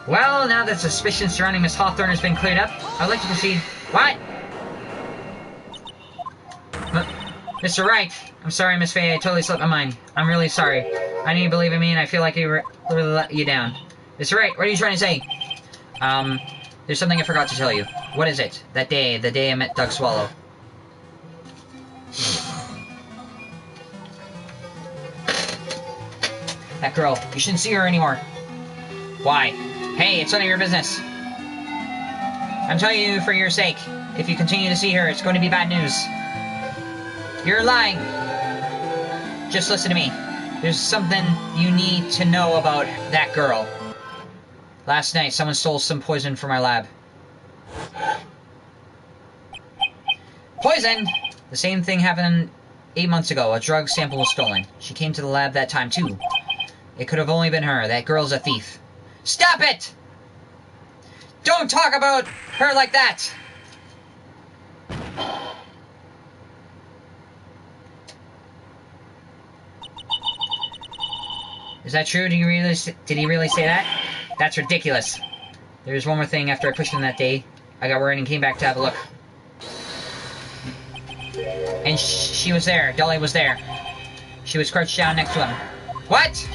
Well, now that suspicion surrounding Miss Hawthorne has been cleared up, I'd like to proceed. What? Mr. Wright, I'm sorry, Miss Fay, I totally slipped my mind. I'm really sorry. I need you to believe in me, and I feel like I really let you down. Mr. Wright, what are you trying to say? There's something I forgot to tell you. What is it? That day, the day I met Doug Swallow. That girl, you shouldn't see her anymore. Why? Hey, it's none of your business. I'm telling you for your sake. If you continue to see her, it's going to be bad news. You're lying. Just listen to me. There's something you need to know about that girl. Last night, someone stole some poison from our lab. Poison? The same thing happened 8 months ago. A drug sample was stolen. She came to the lab that time, too. It could have only been her. That girl's a thief. Stop it! Don't talk about her like that! Is that true? Did he really say that? That's ridiculous. There's one more thing. After I pushed him that day, I got worried and came back to have a look. And she was there. Dolly was there. She was crouched down next to him. What?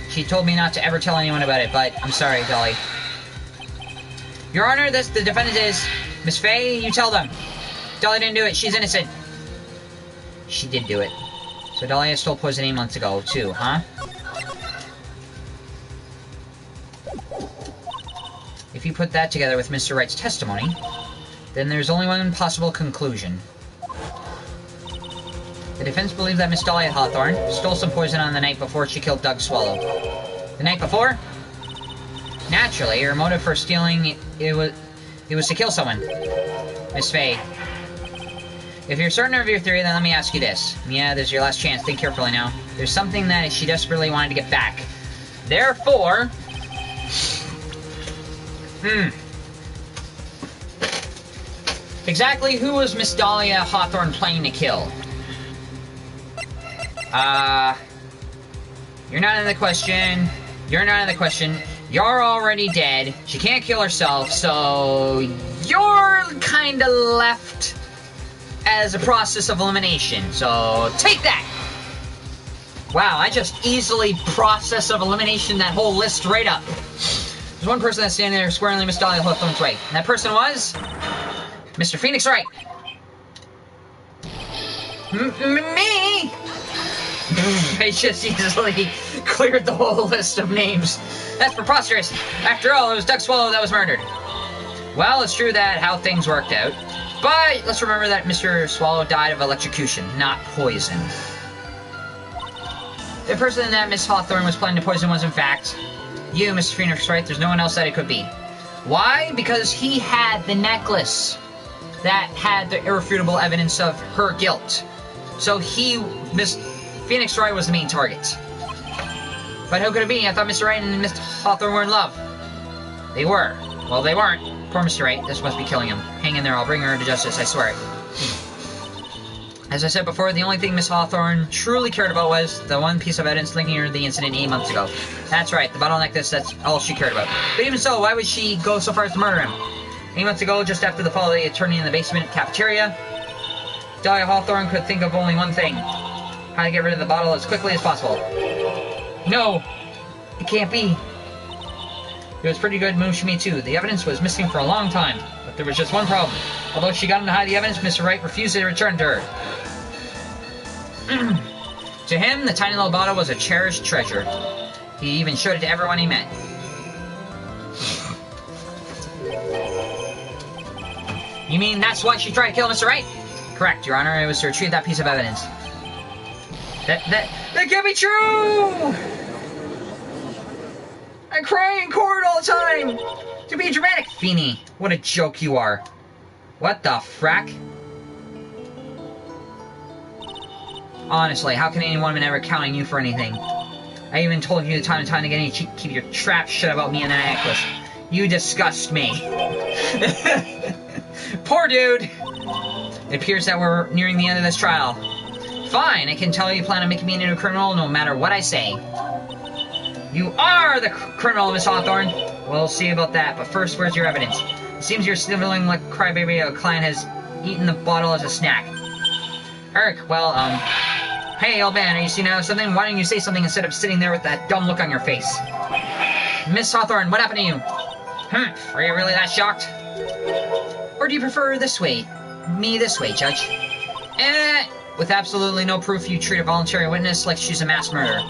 She told me not to ever tell anyone about it, but I'm sorry, Dolly. Your Honor, the defendant is... Miss Fay, you tell them. Dolly didn't do it. She's innocent. She did do it. So Dolly has stole poison 8 months ago, too, huh? If you put that together with Mr. Wright's testimony, then there's only one possible conclusion. The defense believes that Miss Dolly Hawthorne stole some poison on the night before she killed Doug Swallow. The night before? Naturally, her motive for stealing it was to kill someone. Miss Fay. If you're certain of your theory, then let me ask you this. Mia, this is your last chance. Think carefully now. There's something that she desperately wanted to get back. Therefore... Exactly who was Miss Dahlia Hawthorne planning to kill? You're not in the question. You're not in the question. You're already dead. She can't kill herself, so you're kind of left as a process of elimination. So take that! Wow, I just easily process of elimination that whole list right up. There's one person that's standing there squarely Miss Dahlia Hawthorne's way. And that person was... Mr. Phoenix Wright. Me? I just easily cleared the whole list of names. That's preposterous. After all, it was Doug Swallow that was murdered. Well, it's true that how things worked out. But let's remember that Mr. Swallow died of electrocution, not poison. The person that Miss Hawthorne was planning to poison was, in fact, you, Mr. Phoenix Wright. There's no one else that it could be. Why? Because he had the necklace that had the irrefutable evidence of her guilt. So Miss Phoenix Wright was the main target. But who could it be? I thought Mr. Wright and Miss Hawthorne were in love. They were. Well, they weren't. Poor Mr. Wright. This must be killing him. Hang in there. I'll bring her to justice. I swear it. As I said before, the only thing Miss Hawthorne truly cared about was the one piece of evidence linking her to the incident 8 months ago. That's right. The bottle necklace, that's all she cared about. But even so, why would she go so far as to murder him? 8 months ago, just after the fall of the attorney in the basement cafeteria, Dahlia Hawthorne could think of only one thing. How to get rid of the bottle as quickly as possible. No! It can't be. It was a pretty good move she made too. The evidence was missing for a long time. But there was just one problem. Although she got him to hide the evidence, Mr. Wright refused to return to her. To him, the tiny little bottle was a cherished treasure. He even showed it to everyone he met. You mean that's why she tried to kill Mr. Wright? Correct, Your Honor. It was to retrieve that piece of evidence. That can't be true! I cry in court all the time! To be dramatic! Feeny, what a joke you are. What the frack? Honestly, how can any woman ever count on you for anything? I even told you time and time again to keep your trap shut about me and that necklace. You disgust me. Poor dude! It appears that we're nearing the end of this trial. Fine, I can tell you plan on making me into a criminal no matter what I say. You are the criminal, Miss Hawthorne. We'll see about that, but first, where's your evidence? It seems you're sniveling like a crybaby a client has eaten the bottle as a snack. Eric, well, hey, old man, are you seeing out of something? Why don't you say something instead of sitting there with that dumb look on your face? Miss Hawthorne, what happened to you? Are you really that shocked? Or do you prefer this way? Me this way, Judge? With absolutely no proof, you treat a voluntary witness like she's a mass murderer.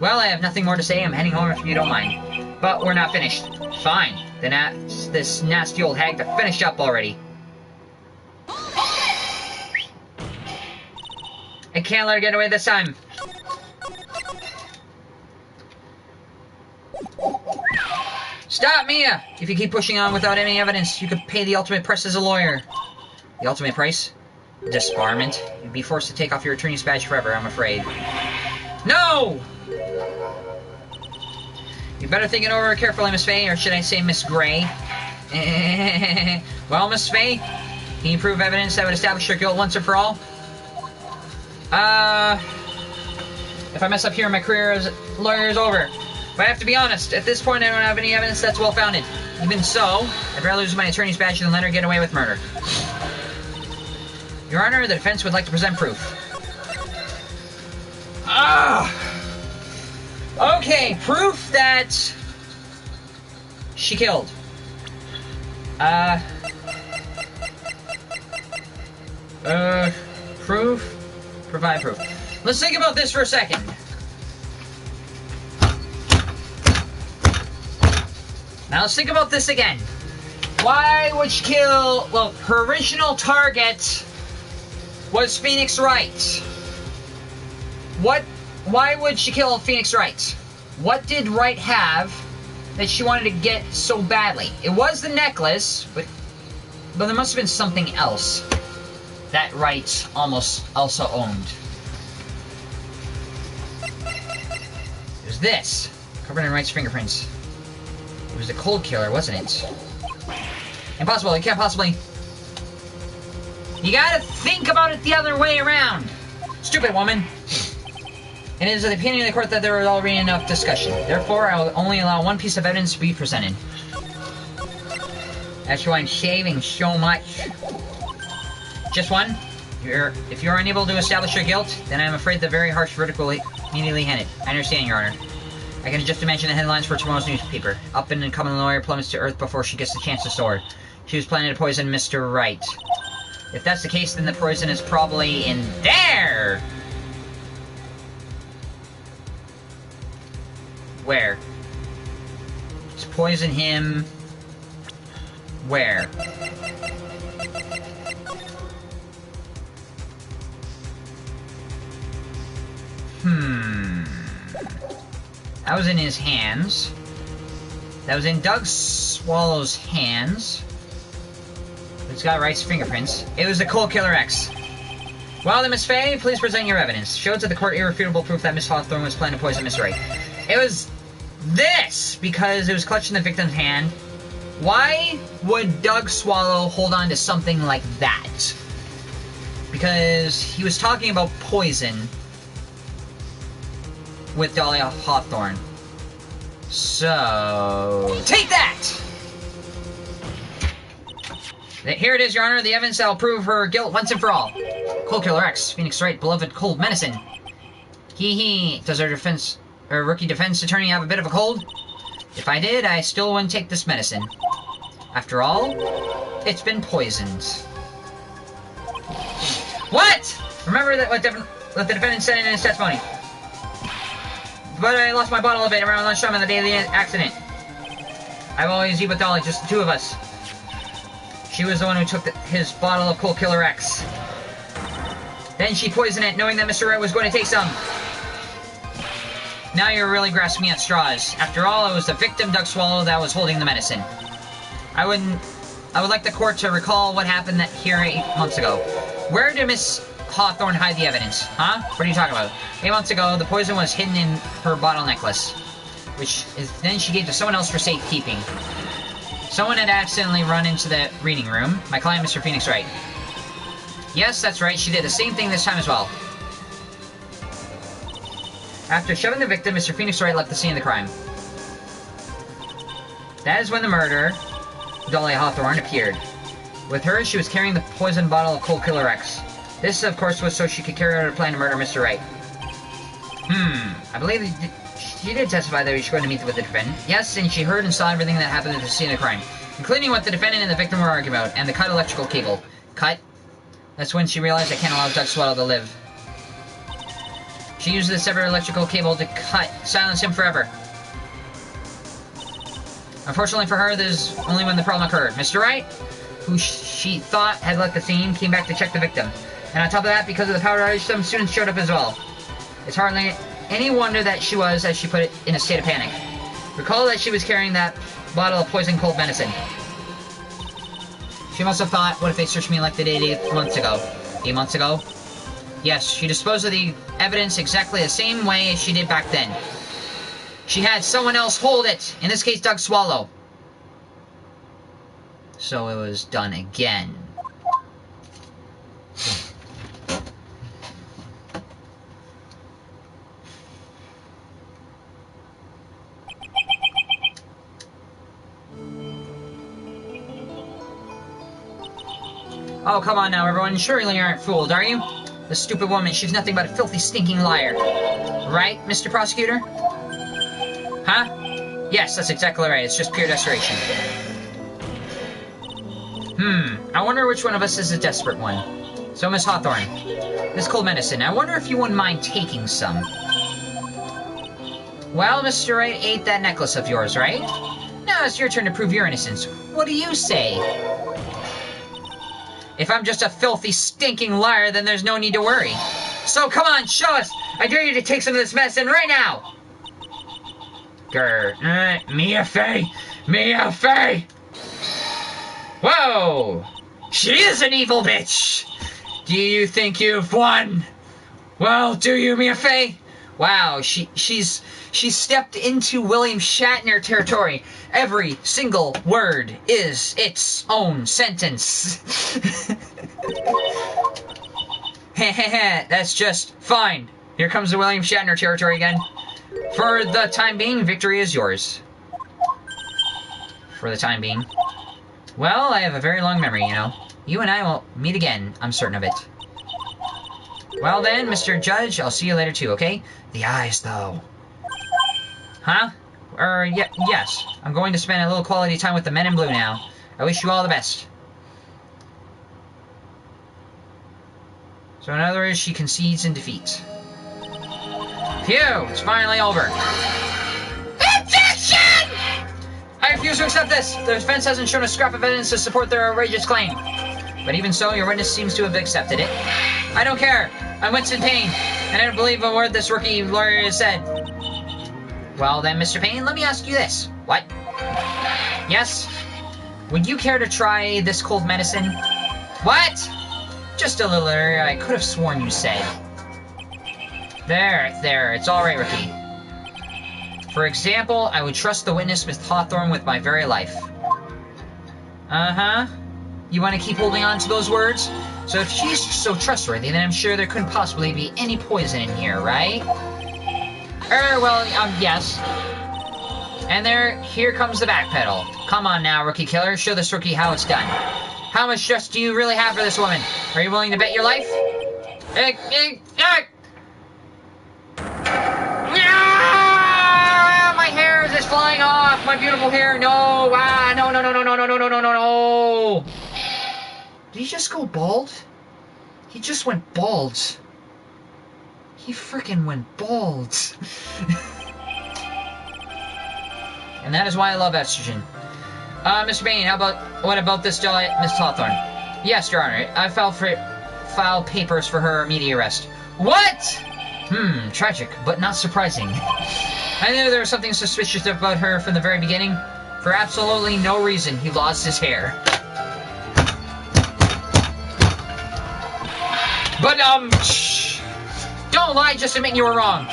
Well, I have nothing more to say. I'm heading home if you don't mind. But we're not finished. Fine. Then ask this nasty old hag to finish up already. I can't let her get away this time. Stop, Mia! If you keep pushing on without any evidence, you could pay the ultimate price as a lawyer. The ultimate price? Disbarment. You'd be forced to take off your attorney's badge forever, I'm afraid. No! You better think it over carefully, Miss Fay, or should I say Miss Gray? Well, Miss Fay, can you prove evidence that would establish your guilt once and for all? If I mess up here, my career as a lawyer is over. But I have to be honest, at this point I don't have any evidence that's well-founded. Even so, I'd rather lose my attorney's badge than let her get away with murder. Your Honor, the defense would like to present proof. Okay, proof that she killed. Proof? Provide proof. Let's think about this for a second. Now let's think about this again. Why would she kill... Well, her original target was Phoenix Wright. Why would she kill Phoenix Wright? What did Wright have that she wanted to get so badly? It was the necklace, but there must have been something else that Wright almost also owned. It was this, covered in Wright's fingerprints. It was the cold killer, wasn't it? Impossible, you can't possibly... You gotta think about it the other way around. Stupid woman. It is the opinion of the court that there was already enough discussion. Therefore, I will only allow one piece of evidence to be presented. That's why I'm saving so much. Just one? If you're unable to establish your guilt, then I'm afraid the very harsh verdict will immediately hand it. I understand, Your Honor. I can just imagine the headlines for tomorrow's newspaper. Up and coming lawyer plummets to earth before she gets the chance to soar. She was planning to poison Mr. Wright. If that's the case, then the poison is probably in there! Where? Just poison him... Where? That was in his hands. That was in Doug Swallow's hands. It's got Wright's fingerprints. It was the Cold Killer X. Well then, Miss Faye, please present your evidence. Show to the court irrefutable proof that Miss Hawthorne was planning to poison Mr. Wright. It was this! Because it was clutched in the victim's hand. Why would Doug Swallow hold on to something like that? Because he was talking about poison with Dolly Hawthorne. So... take that! Here it is, Your Honor, the evidence that will prove her guilt once and for all. Cold Killer X, Phoenix Wright, beloved cold medicine. Hee. Does our rookie defense attorney have a bit of a cold? If I did, I still wouldn't take this medicine. After all, it's been poisoned. What? Remember that what the defendant said in his testimony. But I lost my bottle of it around lunchtime on the day of the accident. I've always eat with Dolly, just the two of us. She was the one who took his bottle of Cold Killer X. Then she poisoned it, knowing that Mr. Wright was going to take some. Now you're really grasping at straws. After all, it was the victim, Doug Swallow, that was holding the medicine. I would like the court to recall what happened here 8 months ago. Where did Miss Hawthorne hide the evidence? Huh? What are you talking about? 8 months ago, the poison was hidden in her bottle necklace, which then she gave to someone else for safekeeping. Someone had accidentally run into the reading room. My client, Mr. Phoenix Wright. Yes, that's right. She did the same thing this time as well. After shoving the victim, Mr. Phoenix Wright left the scene of the crime. That is when the murderer, Dolly Hawthorne, appeared. With her, she was carrying the poisoned bottle of Cold Killer X. This, of course, was so she could carry out her plan to murder Mr. Wright. I believe she did testify that she was going to meet with the defendant. Yes, and she heard and saw everything that happened at the scene of the crime, including what the defendant and the victim were arguing about, and the cut electrical cable. Cut? That's when she realized I can't allow Doug Swallow to live. She used the severed electrical cable to silence him forever. Unfortunately for her, this is only when the problem occurred. Mr. Wright, who she thought had left the scene, came back to check the victim. And on top of that, because of the power outage, some students showed up as well. It's hardly any wonder that she was, as she put it, in a state of panic. Recall that she was carrying that bottle of poison cold medicine. She must have thought, what if they searched me like they did 8 months ago? 8 months ago? Yes, she disposed of the evidence exactly the same way as she did back then. She had someone else hold it, in this case Doug Swallow. So it was done again. Oh, come on now, everyone. Surely you aren't fooled, are you? The stupid woman, she's nothing but a filthy, stinking liar. Right, Mr. Prosecutor? Huh? Yes, that's exactly right. It's just pure desperation. I wonder which one of us is a desperate one. So, Miss Hawthorne, this cold medicine, I wonder if you wouldn't mind taking some. Well, Mr. Wright ate that necklace of yours, right? Now it's your turn to prove your innocence. What do you say? If I'm just a filthy, stinking liar, then there's no need to worry. So come on, show us! I dare you to take some of this medicine right now! Grr. Mia Fey! Mia Fey! Whoa! She is an evil bitch! Do you think you've won? Well, do you, Mia Fey? Wow, she's stepped into William Shatner territory. Every single word is its own sentence. Heh, that's just fine. Here comes the William Shatner territory again. For the time being, victory is yours. For the time being. Well, I have a very long memory, you know. You and I will meet again, I'm certain of it. Well then, Mr. Judge, I'll see you later too, okay? The eyes, though. Huh? Yes. I'm going to spend a little quality time with the men in blue now. I wish you all the best. So in other words, she concedes in defeat. Phew! It's finally over. Objection! I refuse to accept this. The defense hasn't shown a scrap of evidence to support their outrageous claim. But even so, your witness seems to have accepted it. I don't care. I'm Winston Payne, and I don't believe a word this rookie lawyer has said. Well then, Mr. Payne, let me ask you this. What? Yes? Would you care to try this cold medicine? What? Just a little earlier, I could have sworn you said. There, it's alright, rookie. For example, I would trust the witness, Miss Hawthorne, with my very life. Uh-huh. You want to keep holding on to those words? So if she's so trustworthy, then I'm sure there couldn't possibly be any poison in here, right? Yes. And here comes the backpedal. Come on now, rookie killer, show this rookie how it's done. How much trust do you really have for this woman? Are you willing to bet your life? My hair is just flying off! My beautiful hair! No! No! Did he just go bald? He just went bald. He freaking went bald. And that is why I love estrogen. Mr. Bain, what about this Miss Hawthorne? Yes, Your Honor. I filed papers for her immediate arrest. What? Tragic, but not surprising. I knew there was something suspicious about her from the very beginning. For absolutely no reason, he lost his hair. But, shh. Don't lie, just admit you were wrong.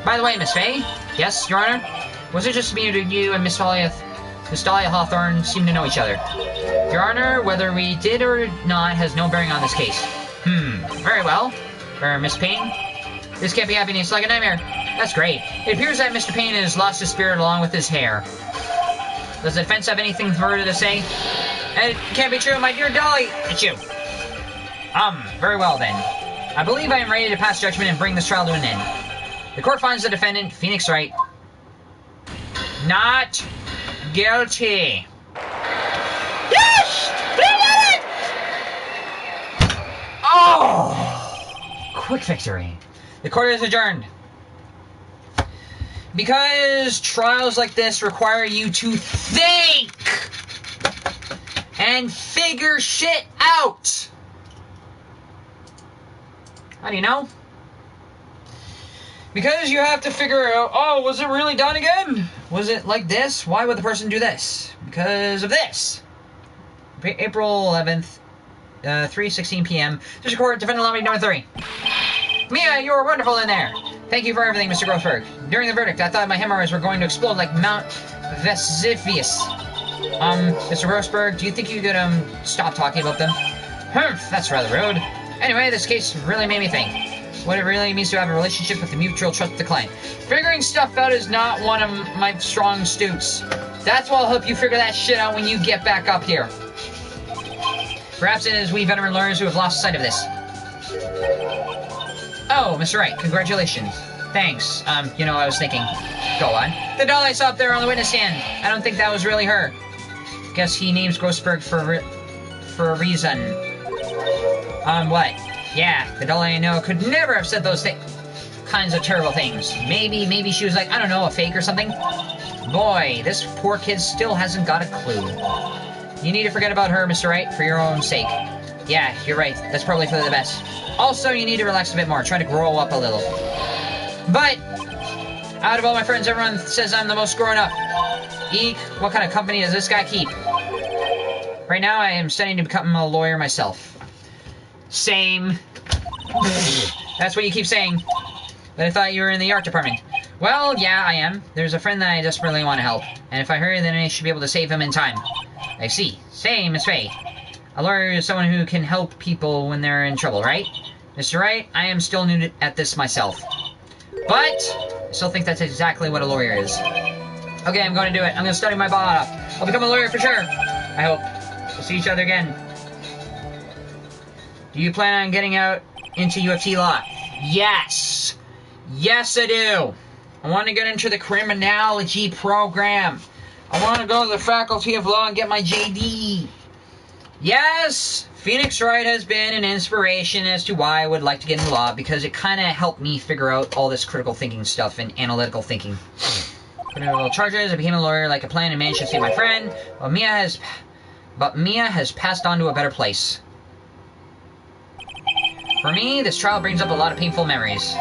By the way, Miss Fay? Yes, Your Honor? Was it just me or did you and Miss Dahlia Hawthorne seem to know each other? Your Honor, whether we did or not has no bearing on this case. Very well. Miss Payne? This can't be happening, it's like a nightmare. That's great. It appears that Mr. Payne has lost his spirit along with his hair. Does the defense have anything further to say? It can't be true, my dear Dolly. It's you. Very well then. I believe I am ready to pass judgment and bring this trial to an end. The court finds the defendant, Phoenix Wright, not guilty. Yes! We did it! Oh! Quick victory. The court is adjourned. Because trials like this require you to think and figure shit out. How do you know? Because you have to figure out, oh, was it really done again? Was it like this? Why would the person do this? Because of this. April 11th, 3:16 p.m. District Court, defendant lobby number 3. Mia, you were wonderful in there. Thank you for everything, Mr. Grossberg. During the verdict, I thought my hemorrhoids were going to explode like Mount Vesuvius. Mr. Grossberg, do you think you could, stop talking about them? That's rather rude. Anyway, this case really made me think. What it really means to have a relationship with a mutual trust with the client. Figuring stuff out is not one of my strong suits. That's what'll help you figure that shit out when you get back up here. Perhaps it is we veteran lawyers who have lost sight of this. Oh, Mr. Wright, congratulations. Thanks. I was thinking. Go on. The doll I saw up there on the witness stand. I don't think that was really her. Guess he names Grossberg for a reason. What? Yeah, the doll I know could never have said those kinds of terrible things. Maybe she was like, I don't know, a fake or something? Boy, this poor kid still hasn't got a clue. You need to forget about her, Mr. Wright, for your own sake. Yeah, you're right. That's probably for the best. Also, you need to relax a bit more. Try to grow up a little. But, out of all my friends, everyone says I'm the most grown up. Eek, what kind of company does this guy keep? Right now, I am studying to become a lawyer myself. Same. That's what you keep saying. But I thought you were in the art department. Well, yeah, I am. There's a friend that I desperately want to help. And if I hurry, then I should be able to save him in time. I see. Same as Faye. A lawyer is someone who can help people when they're in trouble, right? Mr. Wright, I am still new at this myself. But I still think that's exactly what a lawyer is. Okay, I'm going to do it. I'm going to study my butt off. I'll become a lawyer for sure. I hope. We'll see each other again. Do you plan on getting out into UFT law? Yes! Yes, I do! I want to get into the criminology program. I want to go to the Faculty of Law and get my JD. Yes! Phoenix Wright has been an inspiration as to why I would like to get into law, because it kind of helped me figure out all this critical thinking stuff and analytical thinking. Criminal charges, I became a lawyer like a plan and managed to save my friend, but Mia has passed on to a better place. For me, this trial brings up a lot of painful memories.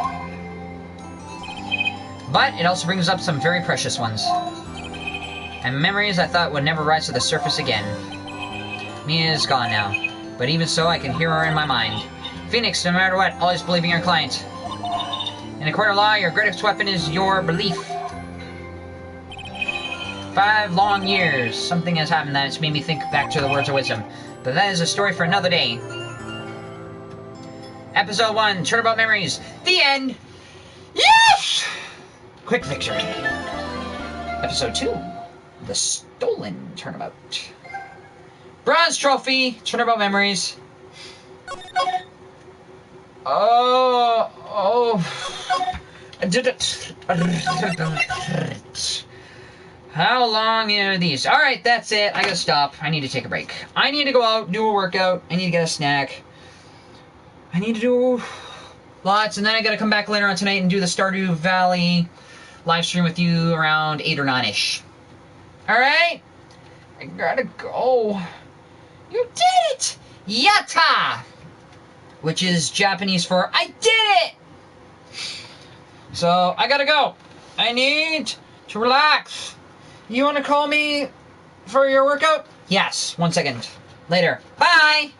But it also brings up some very precious ones. And memories I thought would never rise to the surface again. Mia is gone now. But even so, I can hear her in my mind. Phoenix, no matter what, always believe in your client. In a court of law, your greatest weapon is your belief. 5 long years. Something has happened that has made me think back to the words of wisdom. But that is a story for another day. Episode 1, Turnabout Memories. The end! Yes! Quick victory. Episode 2, The Stolen Turnabout. Bronze Trophy, Turnabout Memories. I did it. How long are these? Alright, that's it. I gotta stop. I need to take a break. I need to go out, do a workout. I need to get a snack. I need to do lots, and then I gotta come back later on tonight and do the Stardew Valley live stream with you around 8 or 9-ish. Alright? I gotta go. You did it! Yatta! Which is Japanese for I did it! So, I gotta go. I need to relax. You wanna call me for your workout? Yes, 1 second. Later. Bye!